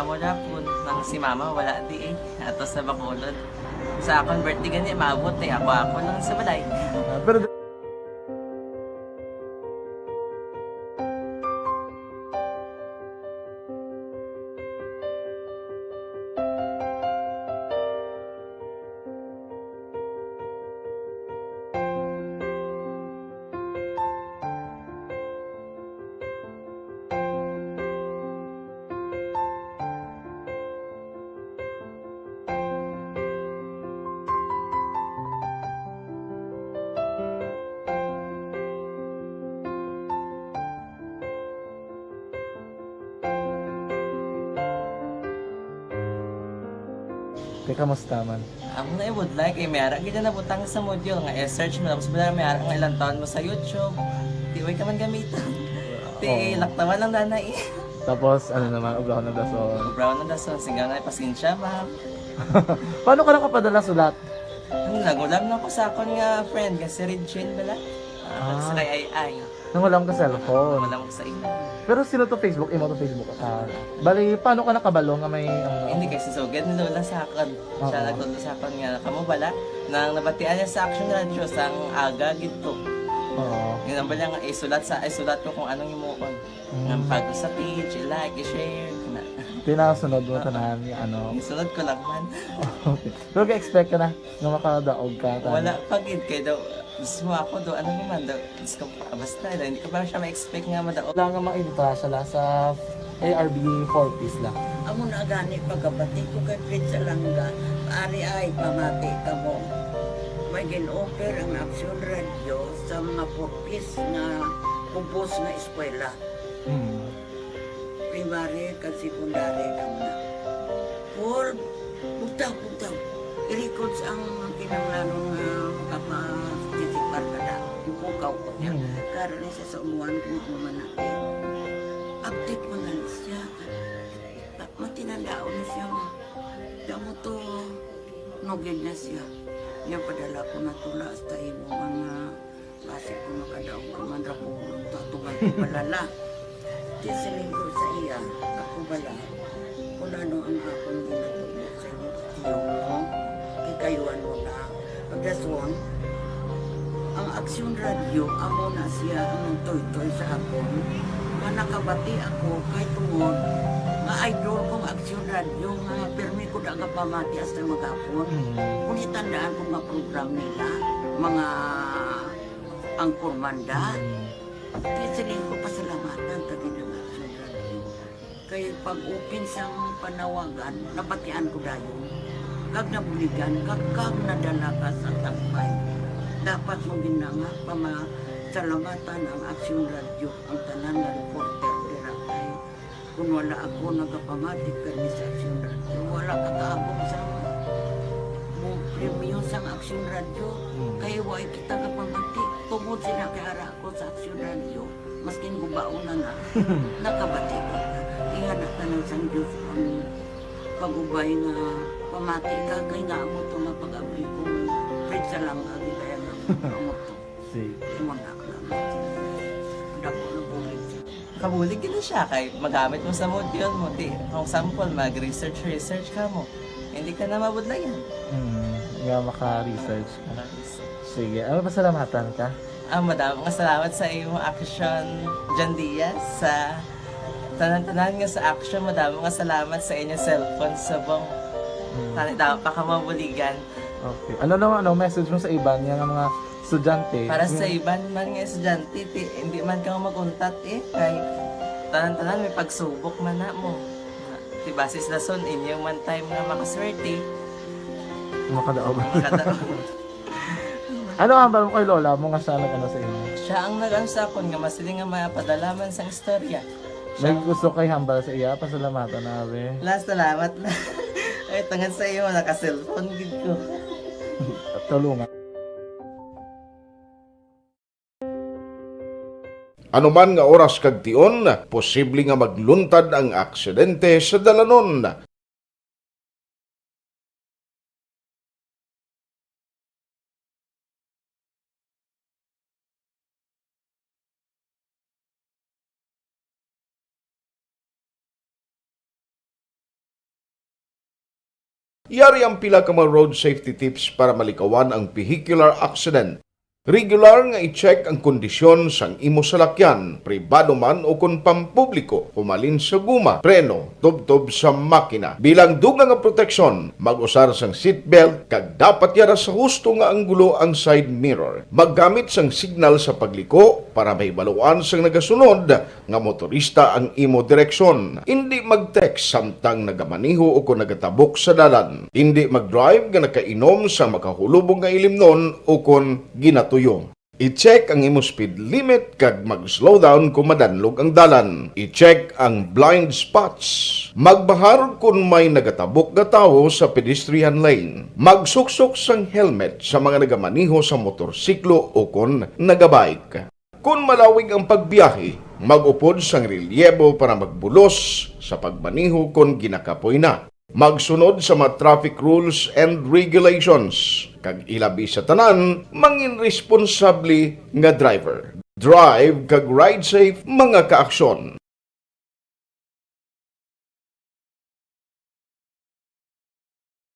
Wala po. Si mama, wala di eh. Atos sa Bacolod. Sa akong birthday ganyan, maabot eh. Ako lang sa balay. Pero Kaya kamusta man? Ako na would like, mayara ganyan na butang sa module nga search mo, tapos bala mayara nga ilang taon mo sa YouTube. Di way ka man gamitan. Di laktawan lang nanay. Tapos, ano naman, ubraw na dason. Ubraw na dason, sigang na pasensya, ma'am. Paano ka nakapadala sulat? Nagulam na ko sa akon nga friend, nga si Regine bala. Sa kay ay. Nang wala ka cellphone. Wala ko sa ina. Pero sino to Facebook? Imo to Facebook account. Bali, paano ka nakabalo nga may... Hindi kasi sugad ni Lola sa akin. Siya nagtulo sa akin nga, kamo bala, nang nabatian niya sa Action Radio sang aga gito. Oo. Yun ang bala nga, isulat ko kung anong imukon. Ng pag sa page, i-like, i-share. Tinasunod mo tanan yung ano. Isunod ko lang man. Okay. Pero ka-expect ka na na makadaog ka. Wala, pagid kayo daw. Gusto mo ako daw, ano naman daw. Gusto ko basta daw, hindi ko pa siya ma-expect nga madaog. Wala nga makita siya sa ARB 4-piece lang. Amo na gani pagkabati ko kay Prince Alanga, ari ay pamati ka mo. May gin-offer ang Action Radio sa mga 4-piece na kumpos na eskwela. Primary kag secondary kam na. For bugtaw. I-records ang kinanglanong makapasisikbar ka na. Yung kukaw ko niya. Karoon siya sa umuan kung umanakin. Update mo na siya. Matinandao na siya. Damo to nugid na siya. Niya padala ko na tula hasta imo mga base ko makadaog ka man ra ko tatugan ko balala. Di siling ko sa iya. Ako bala. Kung ano ang akong ginatulo sa iyo mo. Kayuan mo na. Pagdaswang, ang Action Radio, amo na siya ang toy-toy sa akon. Manakabati ako kay tungod. Nga idol kong Action Radio, nga permi ko daga pamati hasta magapon. Kung itandaan ko nga program nila, mga angkor manda, kisiling ko pasalamatan tagin ng Action Radio. Kaya pag-upin sang panawagan, nabatian ko dayon. Kag nabuligan, kag nadala ka sa takpay. Dapat mong ginanga pamasalamatan ang Action Radio, ang tanan na reporter dirakay. Kung wala ako nagapamatik ka ni sa Action Radio, wala ka kaabong sa premium sa Action Radio. Kaya wala kita kapamatik. Tungod sila kay ara ako sa Action Radio. Maskin gubaon na nga, nakabati ko na. Inga na tanong sa Diyos ang pagubay nga pamati ka kay nga mo ito nga pag-amoy kung pwede lang agi kaya nga mo ito. Imo na ka lang. Dako na bulig siya. Kabulig na siya kay magamit mo sa module mo. Kung sample, mag-research ka mo. Hindi ka na mabudlayan. Nga maka-research ka. Sige, ano pasalamatan ka? Madaming salamat sa iyong Action John Diaz sa tanan-tanan nga sa Action. Madaming salamat sa inyong cellphone sa bong dapat pa ka mabuligan. Okay. Ano naman message mo sa iban nga mga estudyante? Para sa iban man nga estudyante, hindi man ka maguntat kay tanan-tanan may pagsubok man na mo. Basis lason inyong man time nga makaswerte. Makadaog. Ano ang mo kay Lola mo nga siya nag-ano sa inyo? Siya ang nag-ano sa akon nga masiling nga mapadalaman sa istorya. May gusto kay hambal sa iya, pasalamatan na be. Last salamat na. Ay, tangan sa iyo, naka-cellphone gid ko. Tulungan. Anuman nga oras kag tion, posible nga magluntad ang aksidente sa dalanon. Yari ang pila ka mga road safety tips para malikawan ang vehicular accident. Regular nga i-check ang kondisyon sang imo salakyan, pribado man o kung pampubliko, pumalin sa guma, preno, tubtob sa makina. Bilang dugang nga proteksyon, mag-usar sang seatbelt, kag dapat yara sa husto nga anggulo ang side mirror. Maggamit sang signal sa pagliko para may baluan sang nagasunod nga motorista ang imo direksyon. Hindi mag-text samtang nagamaniho o kung nagatabok sa dalan. Hindi mag-drive nga nakainom sa makahulubong nga ilimnon o kung ginat tuyo. I-check ang imo speed limit kag mag-slow down kung madanlog ang dalan. I-check ang blind spots. Magbahar kung may nagatabok nga tawo sa pedestrian lane. Magsuksok sang helmet sa mga nagamaniho sa motorsiklo o kung nagabike. Kung malawig ang pagbiyahe, mag-upod sang relyebo para magbulos sa pagmaniho kung ginakapoy na. Magsunod sa mga traffic rules and regulations. Kag ilabi sa tanan, mangin responsable nga driver. Drive kag ride safe mga kaaksyon.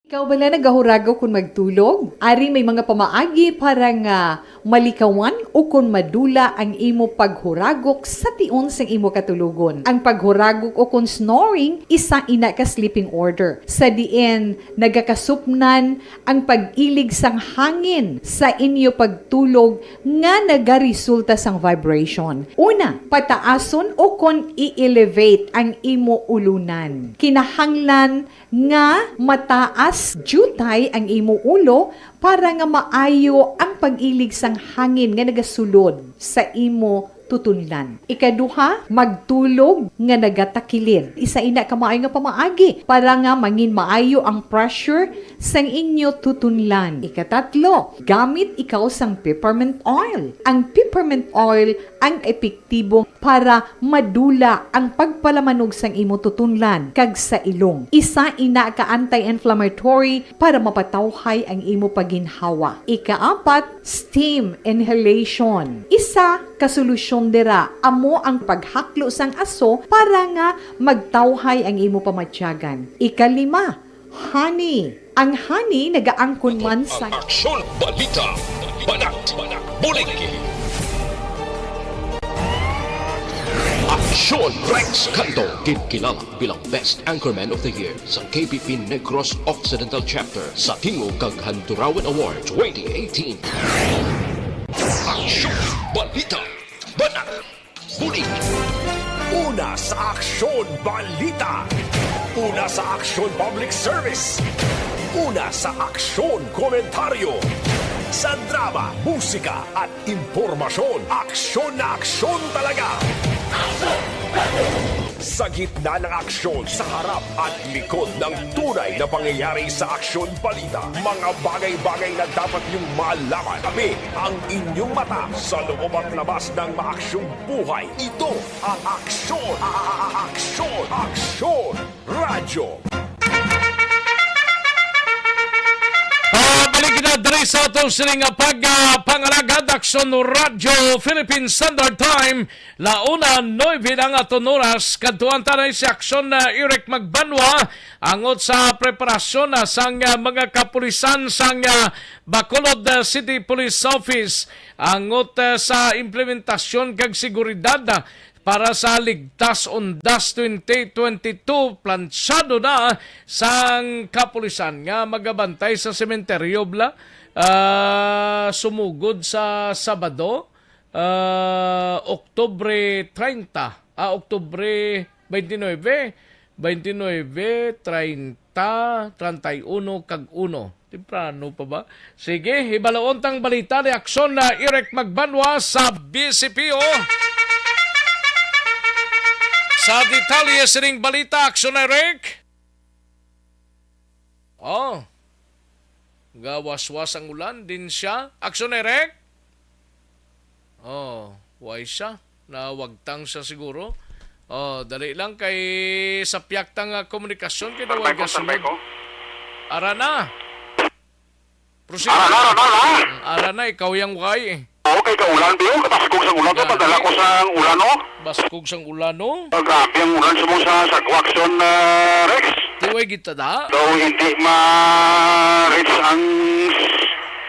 Ikaw bala nagahurago kung magtulog? Ari may mga pamaagi para nga malikawan o kung madula ang imo paghuragok sa tion sang imo katulugon. Ang paghuragok o kung snoring, isa ina ka sleeping order. Sa diin, nagakasupnan ang pag-ilig sang hangin sa inyo pagtulog nga nagaresulta sang vibration. Una, pataason o kung i-elevate ang imo ulunan. Kinahanglan nga mataas jutay ang imo ulo para nga maayo ang pag-ilig sang hangin nga nagasulod sa imo tutunlan. Ikaduha, magtulog nga nagatakilid. Isa ina ka maayo nga pamaagi para nga mangin maayo ang pressure sang inyo tutunlan. Ikatatlo, gamit ikaw sang peppermint oil. Ang peppermint oil ang epektibo para madula ang pagpalamanog sang imo tutunlan kag sa ilong. Isa ina ka anti-inflammatory para mapatawhay ang imo paginhawa. Ikaapat, steam inhalation. Isa ka solusyon dira amo ang paghaklo sang aso para nga magtawhay ang imo pamatyagan. Ikalima, honey. Ang honey nagaangkon man sa Aksyon Balita Banat Bulig. Aksyon Rex Canto, kilala bilang Best Anchorman of the Year sa KPP Negros Occidental Chapter sa Tingog kag Hanturawan Award 2018. Aksyon Balita Banat Bulig. Una sa Aksyon Balita. Una sa Aksyon Public Service. Una sa Aksyon Komentaryo. Sa drama, musika at impormasyon, aksyon na aksyon talaga. Sa gitna ng aksyon, sa harap at likod ng tunay na pangyayari sa Aksyon Balita, mga bagay-bagay na dapat niyong malaman. Kami ang inyong mata sa loob at labas ng maaksyong buhay. Ito ang Aksyon! Aksyon! Aksyon! Radyo! Balik na diri sa atong sining pangalagad Aksyon Radyo Philippine Standard Time. Launa 9 ang aton oras kadtuan tanay si Aksyon Eric Magbanwa angot sa preparasyon sang mga kapulisan sang Bacolod City Police Office angot sa implementasyon kag seguridad para sa Ligtas Undas 2022 plansyado na sang kapulisan nga magabantay sa sementeryo bla sumugod sa Sabado Oktubre 30 Oktubre 29 30 31 kag 1 temprano pa ba? Sige, hibalaon tang balita ni Aksyon na Eric Magbanwa sa BCPO. Sa detalye sining balita, Aksyon Eric. Gawas-was ang ulan din siya. Aksyon Eric. Why siya? Nawagtang siya siguro. Dali lang kay sa piyaktang komunikasyon kay nawag gasunod. Arana. Proceed. Arana, ikaw yung way. Okay ka ulan, Biyo. Baskog sang ulan. Padala ko sang ulan, no? Baskog sang ulan, no? Grabe ang ulan sa Aksyon, Rex. Tiway kita da? Daw hindi ma-reach ang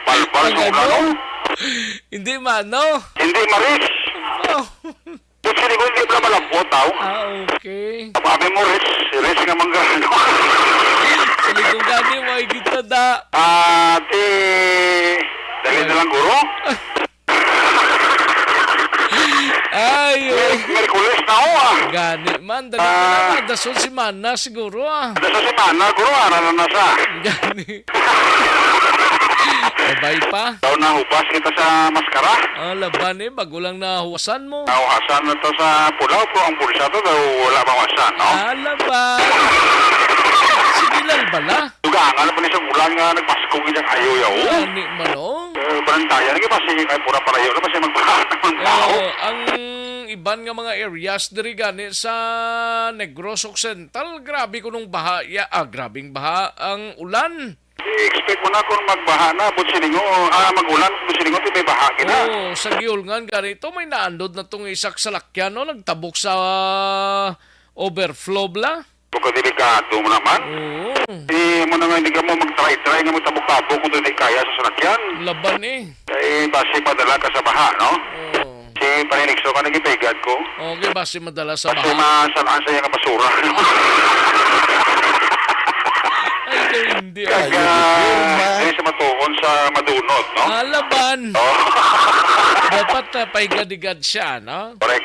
palpal sa ulan, no? Hindi no? Hindi ma-reach. Kasi hindi ko hindi pala malabot, tao. Okay. Sabi mo, reach nga mangga, no? Sali ko gani, way kita da. Dali na lang, guro. Ay, Merkulis na ako, Gani man, dali na. Dasol si Mana siguro, Dasol si Mana, guro, na sa. Gani. Babay pa. Daw nahupas kita sa maskara. Laban bago lang nahuwasan mo. Nahuwasan na to sa pulaw po. Ang bulsa to daw wala mawasan, no? Laban. Sige lang bala. Dugangan pa ni sa bulan nga nagpaskong ilang ayaw yaw. Ani manong. Banantayan nga pa sige kay pura para yaw na pa siya magbahan ng tao. Ang iban nga mga areas diri gani sa Negros Occidental, grabe ko nung baha, grabing baha ang ulan. I-expect mo na kung magbaha na, butsiningo, magulan, butsiningo, may baha kita. Sa Giulngan ganito, may naandod na itong isak salakyan, no? Nagtabok sa overflow bla. Pagkadelikado mo naman. Mo na nga hindi ka mo mag-try-try nga mo tabok-tabok kung hindi kaya sa salakyan. Laban base padala ka sa baha, no? Si Paninigso ka nagipigad ko. Okay, base madala sa baha. Kasi masalaan sa iyang basura. Hindi. Kaya sa matuon sa madunot, no? Laban. Dapat paigadigad siya, no? Correct.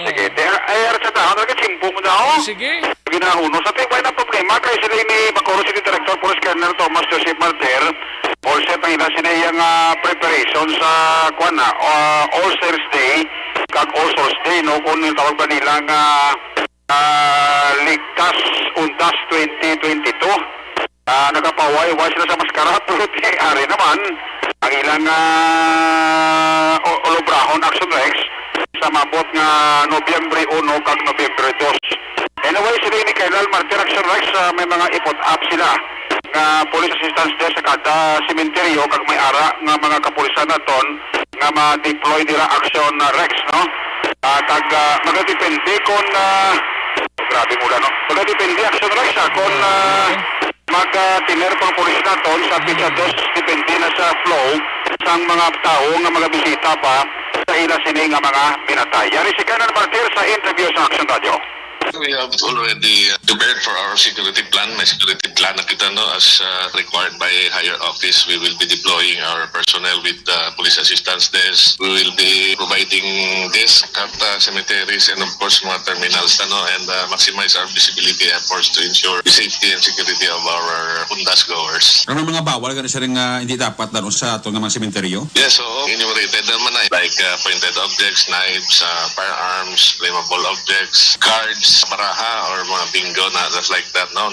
Sige. Ay, sa tao, nagkachimpo mo daw. Sige. Ginauno. Sa tingway na problema, kaya sila ni Bacoor City Director Police Colonel Thomas Joseph Martir, all set ang ila sila yung preparation sa All Souls Day, kag All Souls Day, no? Kung yung tawag ba nilang Ligtas Undas 2022. Nagapaway-way sila sa maskara, pero ari naman, ang ilang Olobrahon Action Rex sa mabot nga Nobyembre 1 kag Nobyembre 2. Anyway, sila ni Kailal Martir Action Rex, may mga ipot-up sila nga police assistance there sa kada sementeryo kag may ara nga mga kapulisan naton nga ma-deploy dira Action Rex, no? Kag magadepende kung grabe mula, no? Magadepende Action Rex kung mag-tiner pang pulis naton sa pizza dos, depende na sa flow sang mga tao nga mga bisita pa sa ila sini nga mga binatay. Yari si Colonel Martir sa interview sa Action Radio. We have already prepared for our security plan. May security plan na kita, no, as required by higher office. We will be deploying our personnel with police assistance desk. We will be providing desk at cemeteries and of course mga terminals, no, and maximize our visibility efforts to ensure the safety and security of our Undas goers. Ano mga bawal ka na siya rin hindi dapat daron sa ito ng mga sementeryo? Yes, so enumerated naman na like pointed objects, knives, firearms, flammable objects, cards, baraha or mga bingo na that's like that, no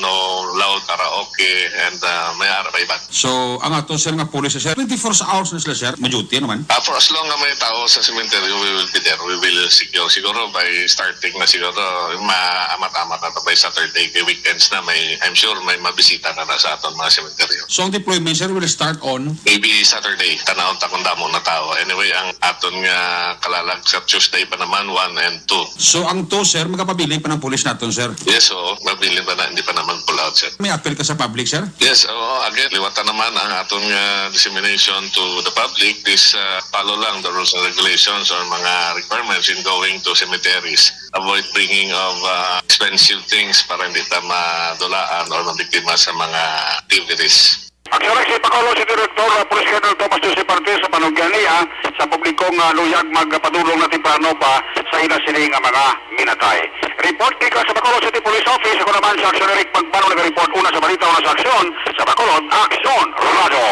loud karaoke and may ara pa iban. So ang ato sir nga police sir 24 hours na sila sir ma-duty naman. For as long as may tao sa cemetery, we will be there. We will secure siguro by starting na siguro maamat-amat na by Saturday, weekends na I'm sure may mabisita na sa aton mga cemetery. So ang deployment sir will start on maybe Saturday, tanawon ta kung damo na tao. Anyway, ang aton nga kalalag sa Tuesday pa naman 1 and 2. So ang to sir magapabili pa ng police natin sir. Yes, mabilin pa na, hindi pa naman pull out sir. May appeal ka sa public sir? Yes, again, liwatan naman ang aton dissemination to the public. This follow lang the rules and regulations or mga requirements in going to cemeteries. Avoid bringing of expensive things para hindi ta madulaan or mabiktima sa mga activities. Action Rex, ipakalo si Director Police Colonel Thomas Joseph Martir sa panugyan niya sa publikong luyag magpadulong na timprano pa sa ila sini nga mga minatay. Report kay sa Bacolod City Police Office. Ako naman sa Action Eric Pagbano nag-report una sa balita, una sa aksyon sa Bacolod Action Radio.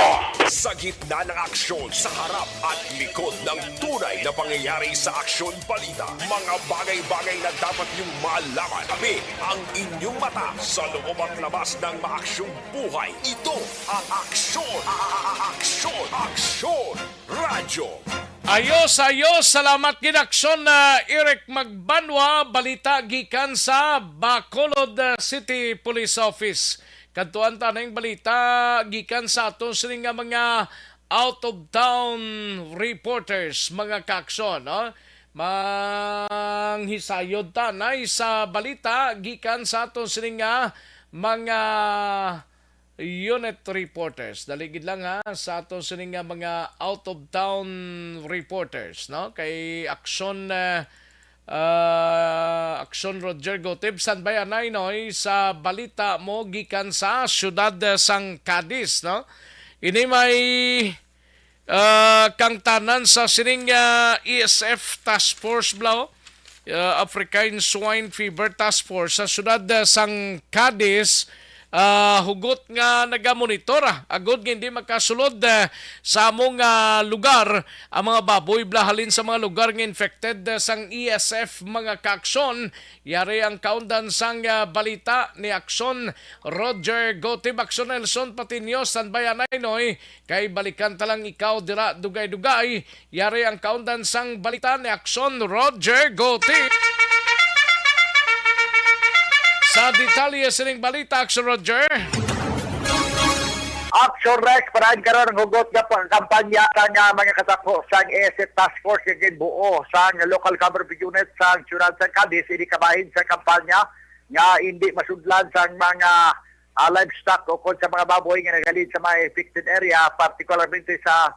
Sa gitna ng aksyon, sa harap at likod ng tunay na pangyayari sa Aksyon Balita, mga bagay-bagay na dapat niyong malaman. Kami ang inyong mata sa loob at labas ng maaksyong buhay. Ito ang Aksyon! Aksyon Radio! Ayos, salamat ginaksyon na Eric Magbanwa, balita gikan sa Bacolod City Police Office. Kantuan tanang balita gikan sa aton sining nga mga out of town reporters, mga kaksyon, no? Manghisayod tanay sa balita gikan sa aton sining nga mga unit reporters. Daligid lang sa aton sining nga mga out of town reporters, no? Kay Aksyon Roger Gotib Sanbay anay noy sa balita mo gikan sa siyudad sang Cadiz, no? Ini may kang tanan sa sining ESF Task Force Blau, African Swine Fever Task Force sa siyudad sang Cadiz hugot nga nagamonitor agod nga hindi makasulod sa among lugar ang mga baboy blahalin sa mga lugar nga infected sang ESF mga kaaksyon. Yari ang kaundan sang balita ni Aksyon Roger Gotib, Aksyon Nelson Patinio, Sanbayanay Noy, kay balikan talang ikaw dira dugay-dugay. Yari ang kaundan sang balita ni Aksyon Roger Gotib. Sa detalye sining balita, Aksyon Roger. Action Rex, parahan karon ng hugot nga kampanya ng mga katapos sa ESF Task Force nga ginbuo sa local government unit sa Ciudad San Cadiz, ini kabahin sa kampanya nga hindi masudlan sa mga livestock o sa mga baboy nga nagalid sa mga affected area, particularmente sa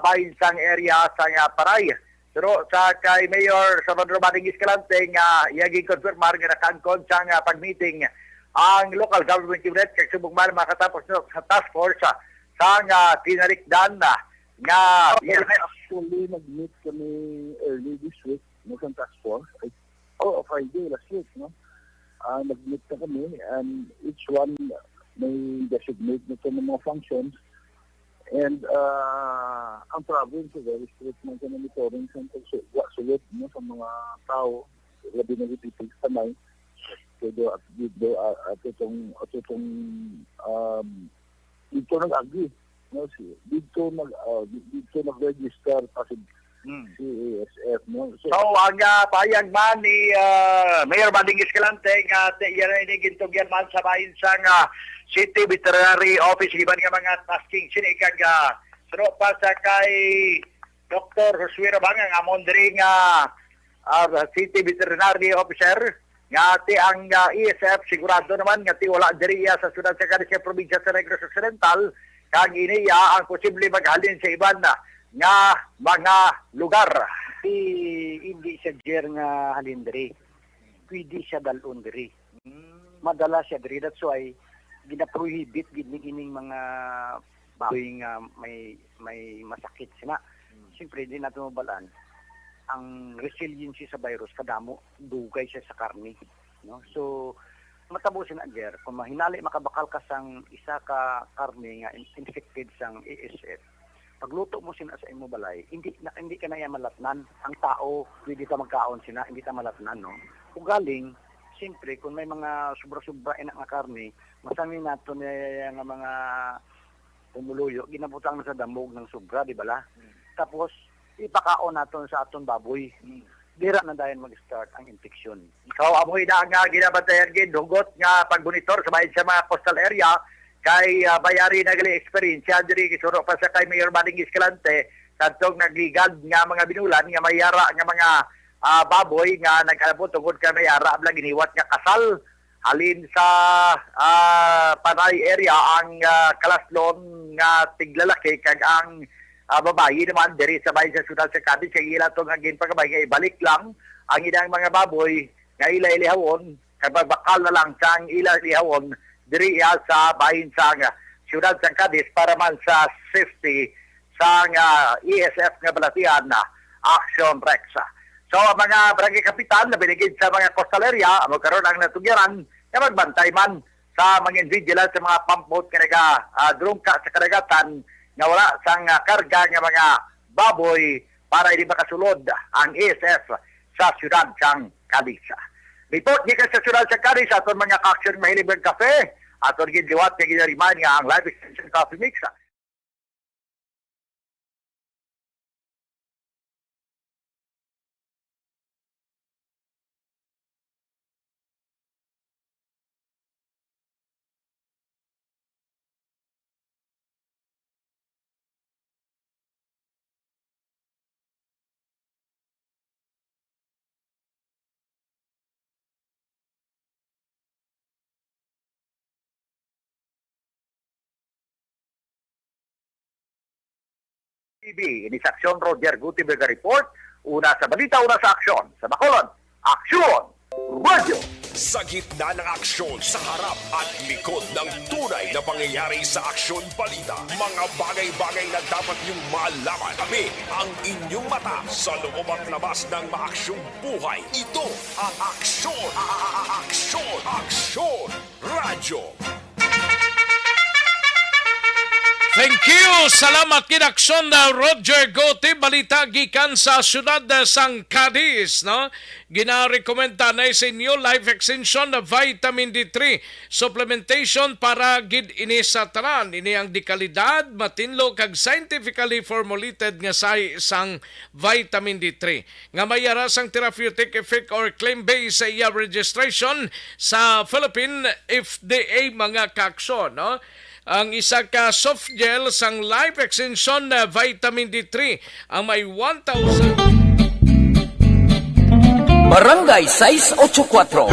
bahin sang area sa Paray. Pero sa kay Mayor Salvador Bading Escalante nga iyaging konfirmar nga nakaangkon sa pag-meeting ang local government unit kay subugman makatapos sa task force sa tinarikdan na nga actually nag-meet kami early this week no sa task force Friday last week nag-meet na kami and each one may designate na mga functions and ang province very strict na monitoring sa sulod sa mga tao labi na dito sa may dito nag-agi dito nag-register kasi si ASF so ang payag man ni Mayor Bading Escalante nga yan ay gintugyan man sa bahin sang City Veterinary Office giban nga mga tasking sinikag suro pa sa kay Dr. Josué Rabang nga amon diri nga City Veterinary Officer nga ti ang ESF sigurado naman nga ti wala diri sa Ciudad San Cadiz sa probinsya sa Negros Occidental kag iniya ang posible maghalin sa iban nga mga lugar. Hindi siya jer nga halin diri. Pwede siya dalon diri. Madala siya diri, that's why gina-prohibit gid ining mga baboy nga may masakit sina. Siyempre di natin mabalaan ang resiliency sa virus kadamo dugay siya sa karne, no? So matabusin na jer kung mahinali makabakal ka sang isa ka karne nga infected sang ASF, pagluto mo sina sa imo balay hindi ka na malatnan ang tao, pwede ka magkaon sina hindi ta malatnan, no? Ugaling siyempre kung may mga sobra-sobra ina nga karne masami nato nga mga pumuluyo ginabutang na sa damog ng sobra, di bala? Tapos ipakaon naton sa aton baboy. Dira na dayon mag-start ang infeksyon. So amoy na nga ginabantayan gid hugot nga pagbonitor sa bahin sa mga coastal area kay bayari na gali experience diri kisuro pa sa kay Mayor Bading Escalante kadtong nagligad nga mga binulan nga mayara nga mga baboy nga nag-abot tungod kay mayara abla giniwat nga kasal halin sa Panay area ang kalaslon nga tiglalaki kag ang babayi naman diri sa bahay sa Ciudad San Cadiz kay ila to nga ginpagabay nga ibalik lang ang ilang mga baboy nga ila ilihawon kay bakal na lang sang ila ilihawon diri sa bahin sa Ciudad San Cadiz para man sa safety sa ESF nga balatian na Action Rex. So mga barangay kapitan na binigid sa mga coastal area magkaroon ang natugyaran nga magbantay man sa mga vigilance sa mga pump boat nga naga-drungka sa kadagatan nga wala sang karga nga mga baboy para hindi makasulod ang ESF sa Ciudad San Cadiz. Report gikan sa Ciudad San Cadiz aton mga ka-action mahilig ng kape aton ginliwat nga ginariman nga ang live extension coffee mix. TV, ini sa Aksyon Roger Gutierrez Report, una sa balita, una sa aksyon. Sa Bacolod, Aksyon Radio! Sa gitna ng aksyon, sa harap at likod ng tunay na pangyayari sa Aksyon Balita, mga bagay-bagay na dapat niyong malaman. Kami ang inyong mata sa loob at labas ng maaksyong buhay. Ito ang Aksyon! Aksyon! Aksyon! Radio! Thank you. Salamat kinaksyon na Roger Gotti. Balita gikan sa syudad sang Cadiz, no? Ginarekomenda na sa inyo life extension na vitamin D3 supplementation para gid ini sa tanan. Ini ang dekalidad, matinlo kag scientifically formulated nga say sang vitamin D3. Nga mayara sang therapeutic effect or claim based sa iya registration sa Philippine FDA mga kaksyon, no? Ang isa ka soft gel sang life extension na vitamin D3 ang may 1,000 Barangay 684.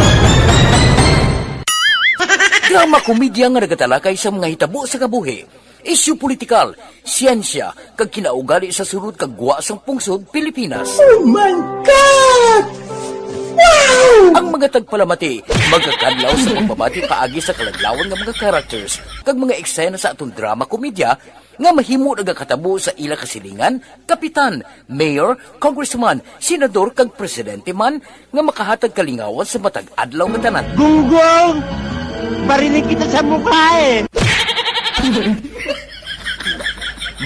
Drama komedya nga nagatalakay sa mga hitabo sa kabuhi, isyu politikal, siyensya, kag kinaugali sa surut kag guwa sang pungsod Pilipinas. Oh my God! Wow! Ang mga tagpalamati, magkakadlaw sa pagbabati paagi sa kalaglawan ng mga characters kag mga eksena sa atong drama komedya nga mahimo nagakatabo sa ila kasilingan, kapitan, mayor, congressman, senador kag presidente man nga makahatag kalingawan sa matag adlaw nga tanan. Gunggong! Barinig kita sa mukha eh!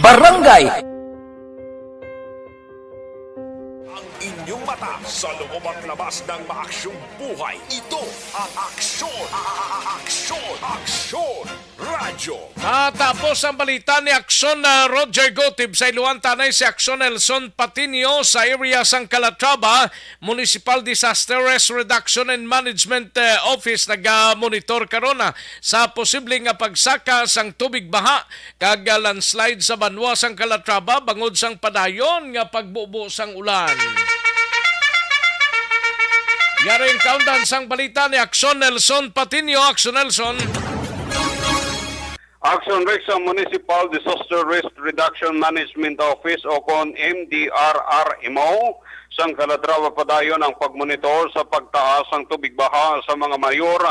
Barangay Inyong mata sa loob at labas ng maaksyong buhay. Ito ang Aksyon! Aksyon! Aksyon! Radyo! Tapos ang balita ni Aksyon na Roger Gotib sa iluan tanay si Aksyon Nelson Patinio sa area sang Calatrava Municipal Disaster Risk Reduction and Management Office nag-monitor karona sa posibleng pagsaka sang tubig baha kag landslide sa banwa sang Calatrava bangod sang padayon nga pagbubo sang ulan. Yaring countdown sang balita ni Aksyon Nelson Patinio. Aksyon Nelson. Action Rex sa Municipal Disaster Risk Reduction Management Office o kon MDRRMO sang Calatrava padayon ang pagmonitor sa pagtaas ng tubig baha sa mga mayor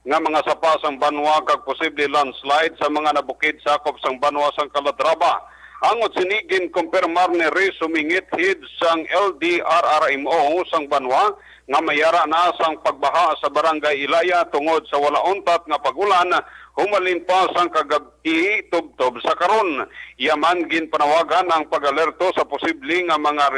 nga mga sapa sang banwa kag posible landslide sa mga nabukid sakop sang banwa sang Calatrava. Angot sinigin kumpirmar ni Rey sumingit hid sang LDRRMO sang banwa nga mayara na sang pagbaha sa barangay Ilaya tungod sa wala untat nga pagulan humalin pa sang kagabi tubtob sa karon. Yaman gin panawagan ang pag-alerto sa posible nga mga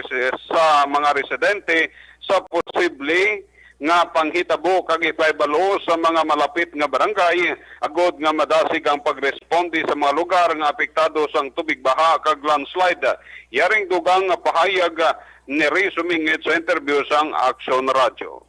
residente sa posible nga panghitabo kag ipaybalo sa mga malapit nga barangay agod nga madasig ang pagresponde sa mga lugar nga apektado sang tubig baha kag landslide. Yaring dugang nga pahayag ni Rey sumingit sa interview sang Action Radio.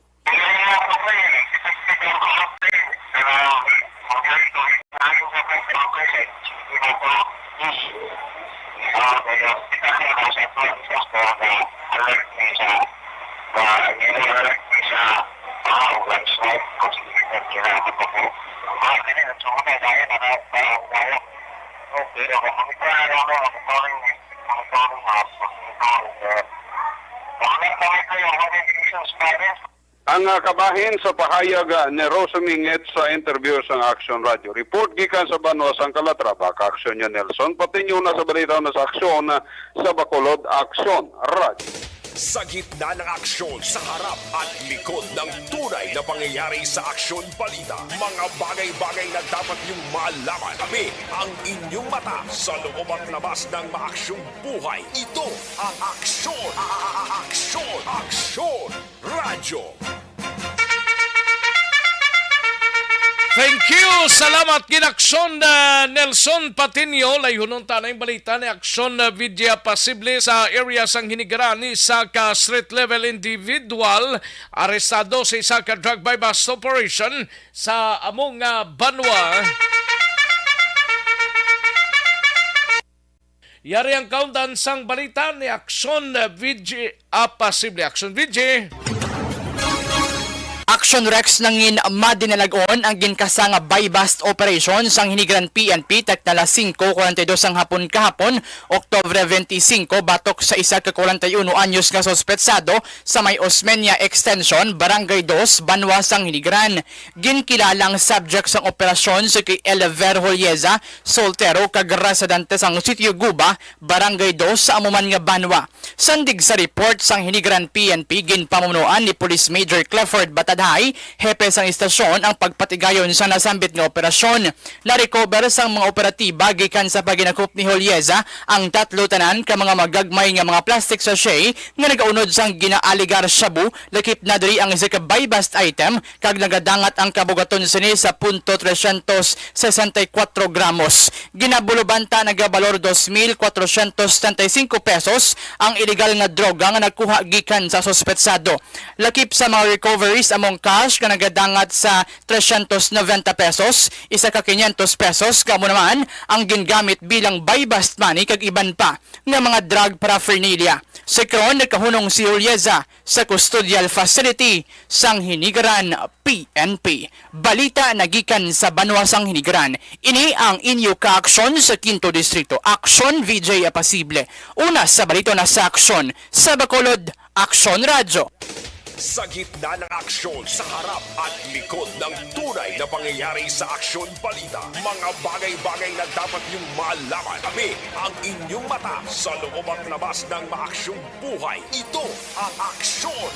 Ang kabahin sa pahayag ni Rosumingit sa interview sa Action Radio. Report gikan sa Banwa sang Calatrava, Action niya Nelson. Patinyo na sa balita na sa Aksyon sa Bacolod, Action Radio. Sa gitna ng aksyon, sa harap at likod ng tunay na pangyayari sa Aksyon Balita. Mga bagay-bagay na dapat niyong malaman. Kami ang inyong mata sa loob at labas ng maaksyong buhay. Ito ang Aksyon! Aksyon! Aksyon! Radyo! Thank you! Salamat kinaksyon na Nelson Patinio. Layhunon tanay balita ni Aksyon na Vidya Pasible sa area sang hinigarani sa ka street level individual arestado sa isa ka drug by bust operation sa among banwa. Yari ang countdown sang balita ni Aksyon na Vidya Pasible. Aksyon Vidya. Action Rex nangin madinalagon ang ginkasa nga buy-bust operation sang hinigran PNP taknala 5:42 ang hapon kahapon, Oktubre 25, batok sa isa ka 41 anyos nga sospetsado sa may Osmeña Extension, Barangay 2, Banwa sang hinigran. Ginkilalang subject sang operasyon si kay Elver Holyeza, soltero kag residente sang Sitio Guba, Barangay 2 sa amuman nga Banwa. Sandig sa report sang hinigran PNP ginpamunuan ni Police Major Clifford Batadhan balay, hepe sang istasyon ang pagpatigayon sa nasambit nga operasyon. Na-recover sang mga operatiba gikan sa paginakop ni Julieza ang 3 tanan ka mga magagmay nga mga plastic sachet nga nagaunod sang ginaaligar shabu, lakip na diri ang isa ka buy-bust item kag nagadangat ang kabugaton sini sa .364 gramos. Ginabulubanta nagabalor 2,435 pesos ang illegal nga droga nga nakuha gikan sa suspetsado. Lakip sa mga recoveries among cash nga nagadangat sa 390 pesos, isa ka 500 pesos kamo naman ang gingamit bilang buy-bust money kag iban pa nga mga drug paraphernalia. Sa karon nagkahunong si Julieza sa custodial facility sang Hinigaran PNP. Balita nagikan sa Banwa sang Hinigaran. Ini ang inyo ka-aksyon sa 5th Distrito. Aksyon VJ Apasible. Una sa balito na sa aksyon sa Bacolod, Aksyon Radyo. Sa gitna ng aksyon, sa harap at likod ng tunay na pangyayari sa Aksyon Balita. Mga bagay-bagay na dapat niyong malaman. Kami ang inyong mata sa loob at labas ng maaksyong buhay. Ito ang Aksyon!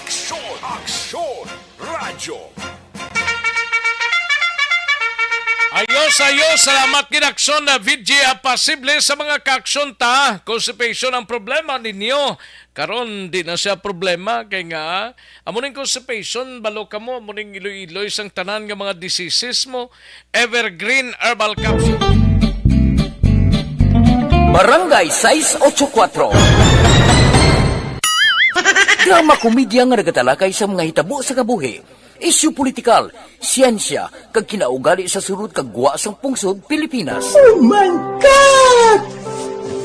Aksyon! Aksyon! Radyo! Ayos, salamat ginaksyon na VJ Apasible sa mga kaaksyon ta. Constipation ang problema ninyo. Karon di na siya problema kay nga amuning constipation balo ka mo amuning iloy-iloy sang tanan nga mga diseases mo. Evergreen Herbal Capsule. Barangay 684. Drama komedya nga nagatalakay sa mga hitabo sa kabuhi. Isyu politikal, siyensya, kag kinaugali sa surut kag guwa sang pungsod Pilipinas. Oh my God!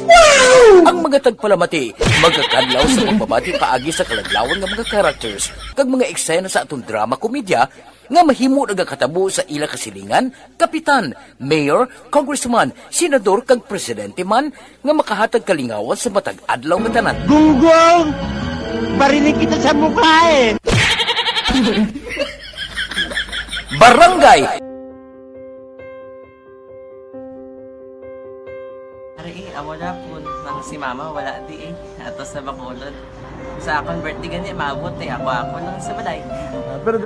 Wow! Ang mga tagpalamati, magkakadlaw sa pagbabati paagi sa kaladlawan ng mga characters kag mga eksena sa atong drama komedya nga mahimo nagakatabo sa ila kasilingan, kapitan, mayor, congressman, senador kag presidente man nga makahatag kalingawan sa matag adlaw nga tanan. Gunggong! Barinig kita sa mukha eh! Barangay! Ari, amo na po nang si mama wala di eh. Ato sa Bacolod. Sa akong birthday gani, maabot eh. Ako lang sa balay. Pero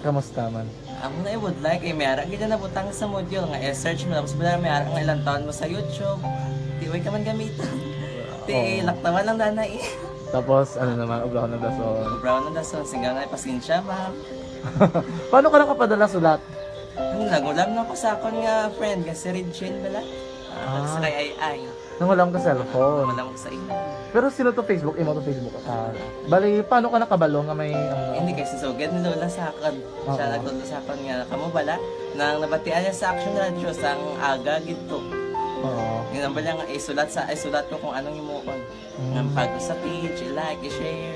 kamusta man? Ako na would like eh, mayara kita na butang sa module nga search mo tapos bala mayara nga ilang taon mo sa YouTube. Tiway ka man gamitan. Ti laktawan lang nanay eh. Tapos ano naman, ubraw ng dason. Brown na dason, singgang na pasensya ma'am. Paano ka nakapadala sulat? Nagulam na ko sa akon nga friend kasi Regine bala. Nagsakay ay. Nangulam ka cellphone. Nangulam ko sa ina. Pero sino to Facebook? Imo to Facebook. Bali, paano ka nakabalo nga may... Hindi kasi sugad ni Lola sa akin. Siya nagtulong sa akin nga, kamo bala, nang nabatian niya sa Action Radio sang aga gito. Oo. Yun ang bala nga, isulat ko kung anong imuon. Ng pag sa page, i-like, i-share.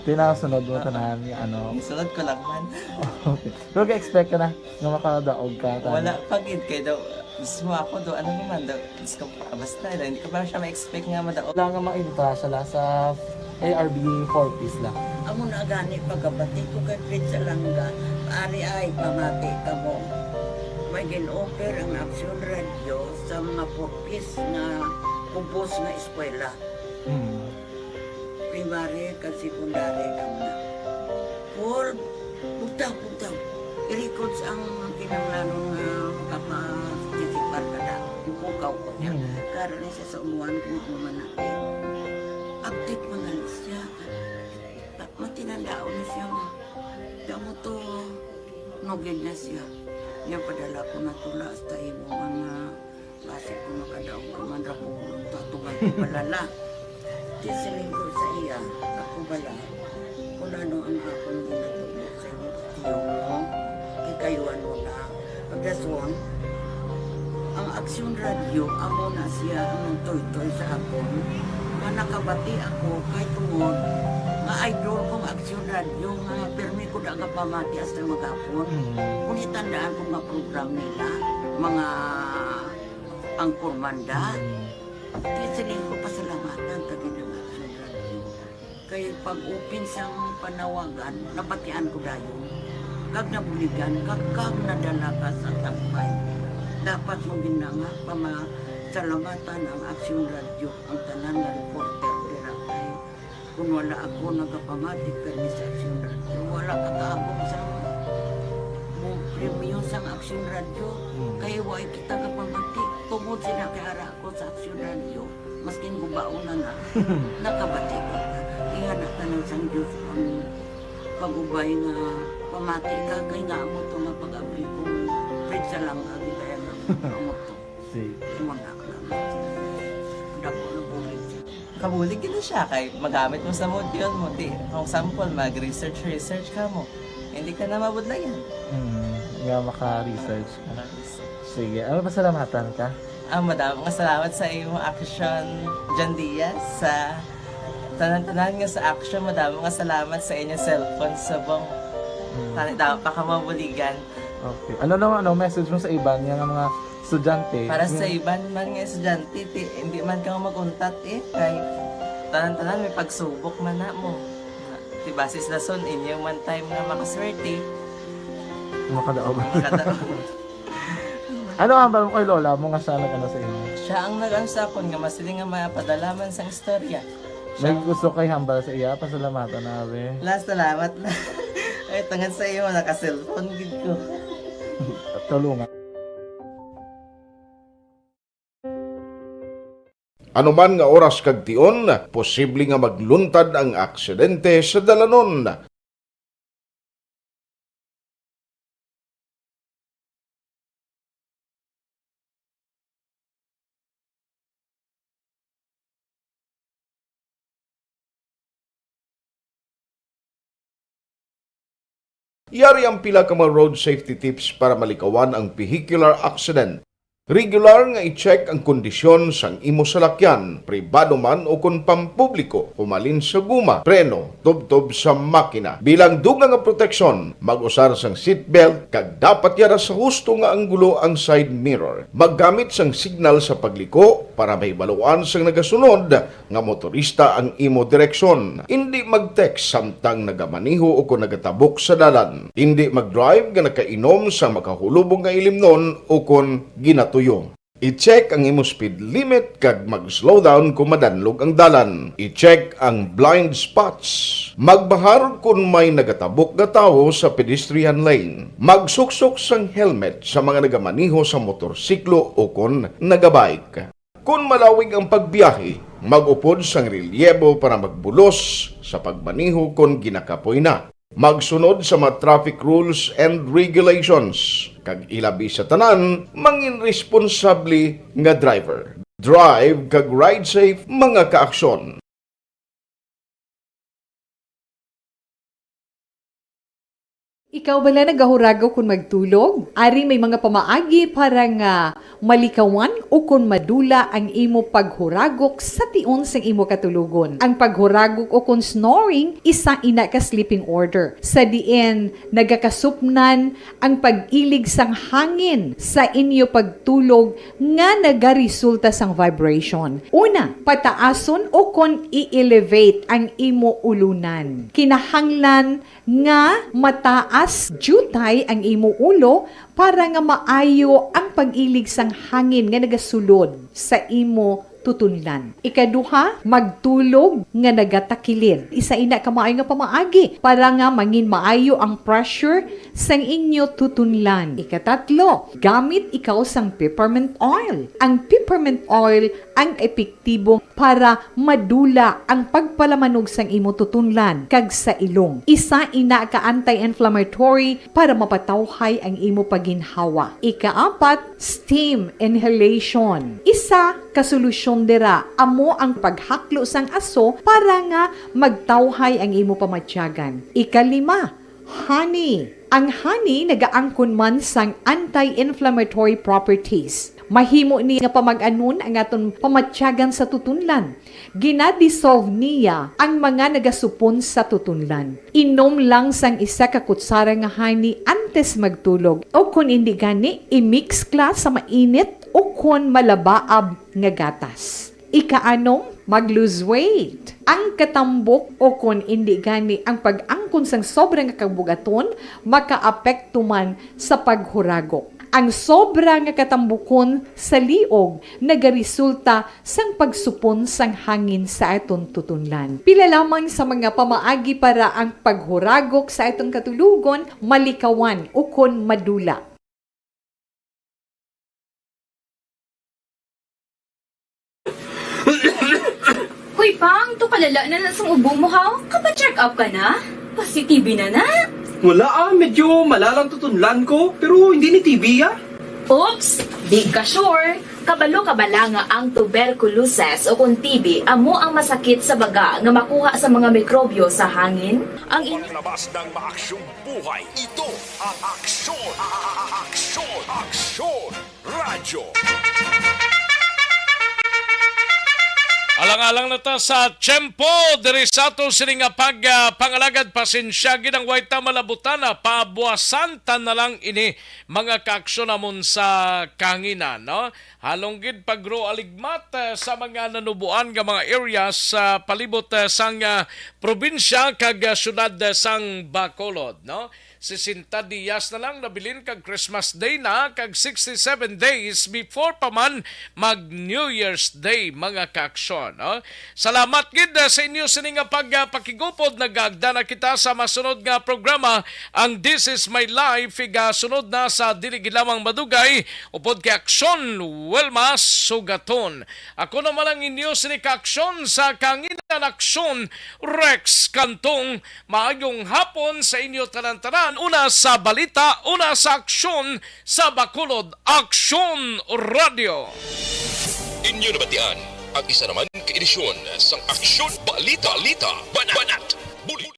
Tinasunod mo tanan yung ano. Sunod ko lang man. Okay. Pero ka-expect ka na na makadaog ka. Wala, pag-id kayo daw. Gusto mo ako daw, ano naman daw. Gusto ko basta, hindi ko ba siya ma-expect nga madaog. Wala nga ma-invita siya sa ARB 4-piece lang. Amo na gani pagkabati ko kay Fred sa langga. Ari ay pamati ka mo. May gin-offer ang Action Radio sa mga 4-piece na kumpos na eskwela. Primary kag secondary ka na. For bugtaw. I-record sa ang kinanglanong kapatitikbar ka na. Yung pukaw ko niya. Karoon na siya sa umuwan kung umanaki. Update mga siya. Matinandao na siya. Damo to, nogin na siya. Niya padala ko na tula hasta imo mga klase ko makadaong kamandra po ko tatugan ko balala. Di silinggo sa iya, ako bala. Kung ano ang akong ginatulog sa iyo mo, ikayuan mo na. Pagdaswang, ang Aksyon Radio, amo na siya ang toy-toy sa akon. Nga nakabati ako kay tungod nga idol kong Aksyon Radio nga permi ko na pamati hasta magapon. Kung itandaan ko nga program nila, mga angkormanda, tiyasaling ko pasalamatan tagi ng Aksyon Radio. Kaya pag-upin siyang panawagan, nabatian ko dayon. Kag nabuligan, kag nadala ka sa tampay. Dapat mong ginanga pamasalamatan ang Aksyon Radio, ang tanan nga reporter diratay. Kung wala ako nagapamatik kami sa Aksyon Radio, wala kakaabot sa premium sa Aksyon Radio. Kaya wala kita kapamatik. Tungod sila kaya ako sa Aksyon Radio, maskin gubaon na nakabatik ko. Kaya natanong sa Diyos ang pag-ubay nga pamati ka, kaya nga mo ito nga pag-abay kong Fred sa lang agi kaya nga mo ito. Mga dako na bulig siya. Kabulig na siya kay magamit mo sa module mo. Di, kung sample, mag-research ka mo. Hindi ka na mabudlayan. Nga maka-research ka na. Sige, ano pasalamatan ka? Madaming salamat sa iyong action, John Diaz, sa tanan-tanan nga sa action. Madaming salamat sa inyong cellphone sa bong. Dapat pa ka mabuligan. Okay. Ano naman, message mo sa iba nga mga estudyante? Para sa iban man nga estudyante, hindi man ka maguntat kay tanan-tanan may pagsubok man na mo. Basis na son, inyong one time nga makaswerte. Makadaog. Ano ang balong kay Lola mo nga siya nag-ano sa inyo? Siya ang nag-ansakon nga masiling nga mapadalaman sa istorya. May gusto kay hambal sa iya, pasalamatan na be. Last salamat na. Ay, tangan sa iyo, naka-cellphone gid ko. Tulungan. Anuman nga oras kag tion, posible nga magluntad ang aksidente sa dalanon. Yari ang pila ka mga road safety tips para malikawan ang vehicular accident. Regular nga i-check ang kondisyon sang imo salakyan, pribado man o kung pampubliko, humalin sa guma, preno, tubtob sa makina. Bilang dugang nga proteksyon, mag-usar sang seatbelt, kag dapat yara sa husto nga anggulo ang side mirror. Maggamit sang signal sa pagliko para may baluan sang nagasunod nga motorista ang imo direksyon. Hindi mag-text samtang nagamaniho o kung nagatabok sa dalan. Hindi mag-drive nga nakainom sa makahulubong nga ilimnon o kung ginato tuyo. I-check ang imo speed limit kag mag-slow down kung madanlog ang dalan. I-check ang blind spots. Magbahar kung may nagatabok nga tawo sa pedestrian lane. Magsuksok sang helmet sa mga nagamaniho sa motorsiklo o kung nagabike. Kung malawig ang pagbiyahe, mag-upod sang relyebo para magbulos sa pagmaniho kung ginakapoy na. Magsunod sa mga traffic rules and regulations. Kag ilabi sa tanan, mangin responsable nga driver. Drive kag ride safe mga kaaksyon. Ikaw bala nagahuragaw kung magtulog? Ari may mga pamaagi para nga malikawan o kung madula ang imo paghuragok sa tion sang imo katulugon. Ang paghuragok o kung snoring, isa ina ka sleeping order. Sa diin, nagakasupnan ang pag-ilig sang hangin sa inyo pagtulog nga nagaresulta sang vibration. Una, pataason o kung i-elevate ang imo ulunan. Kinahanglan nga mataas jutay ang imo ulo para nga maayo ang pag-ilig sang hangin nga nagasulod sa imo tutunlan. Ikaduha, magtulog nga nagatakilid. Isa ina ka maayo nga pamaagi para nga mangin maayo ang pressure sang inyo tutunlan. Ikatatlo, gamit ikaw sang peppermint oil. Ang peppermint oil ang epektibo para madula ang pagpalamanog sang imo tutunlan kag sa ilong. Isa ina ka anti-inflammatory para mapatawhay ang imo paginhawa. Ikaapat, steam inhalation. Isa ka solusyon dira amo ang paghaklo sang aso para nga magtawhay ang imo pamatyagan. Ikalima, honey. Ang honey nagaangkon man sang anti-inflammatory properties. Mahimo ni nga pamag-anon ang aton pamatyagan sa tutunlan. Ginadissolve niya ang mga nagasupon sa tutunlan. Inom lang sang isa ka kutsara nga honey antes magtulog. O kung hindi gani, i-mix kla sa mainit o kung malabaab nga gatas. Ika-anom, mag-lose weight. Ang katambok o kung hindi gani ang pag-angkon sang sobrang kabugaton, makaapekto man sa paghuragok. Ang sobra nga katambukon sa liog nagaresulta sang pagsupon sang hangin sa aton tutunlan. Pila lamang sa mga pamaagi para ang paghuragok sa aton katulugon malikawan o kon madula. Hoy Pang, to kalala na sa ubo mo ha? Kapa-check up ka na? Positibe na na? Wala medyo malalang tutunlan ko, pero hindi ni TB Oops! Di ka sure. Kabalo kabala nga ang tuberculosis o kung TB amo ang masakit sa baga nga makuha sa mga mikrobyo sa hangin. Ang Paglabas ng maaksyong buhay, ito ang Aksyon! Aksyon! Aksyon! Radyo! Alang-alang na ta sa tiyempo, diri sa ato sini nga pangalagad pasensya ginang wayta malabutana, pabuwasan ta na lang ini mga kaaksyon namon sa kanginan, no? Halong gid pagro aligmat sa mga nanubuan nga mga areas sa palibot sang probinsya kag syudad sang Bacolod, no? 60 días na lang nabilin kag Christmas Day na kag 67 days before pa man mag New Year's Day mga kaaksyon. No? Salamat gid sa inyo sini nga pagpakigupod. Nagagda na kita sa masunod nga programa ang This Is My Life iga sunod na sa dili gid lamang madugay upod kay Aksyon Wilma Sugaton. Ako naman ang inyo sini kaaksyon sa kanginan Aksyon Rex Kantong. Maayong hapon sa inyo tanan-tanan. Una sa balita, una sa aksyon sa Bacolod Aksyon Radio. Inyo nabatian ang isa naman ka edisyon sang Aksyon Balita Banat. Bulit.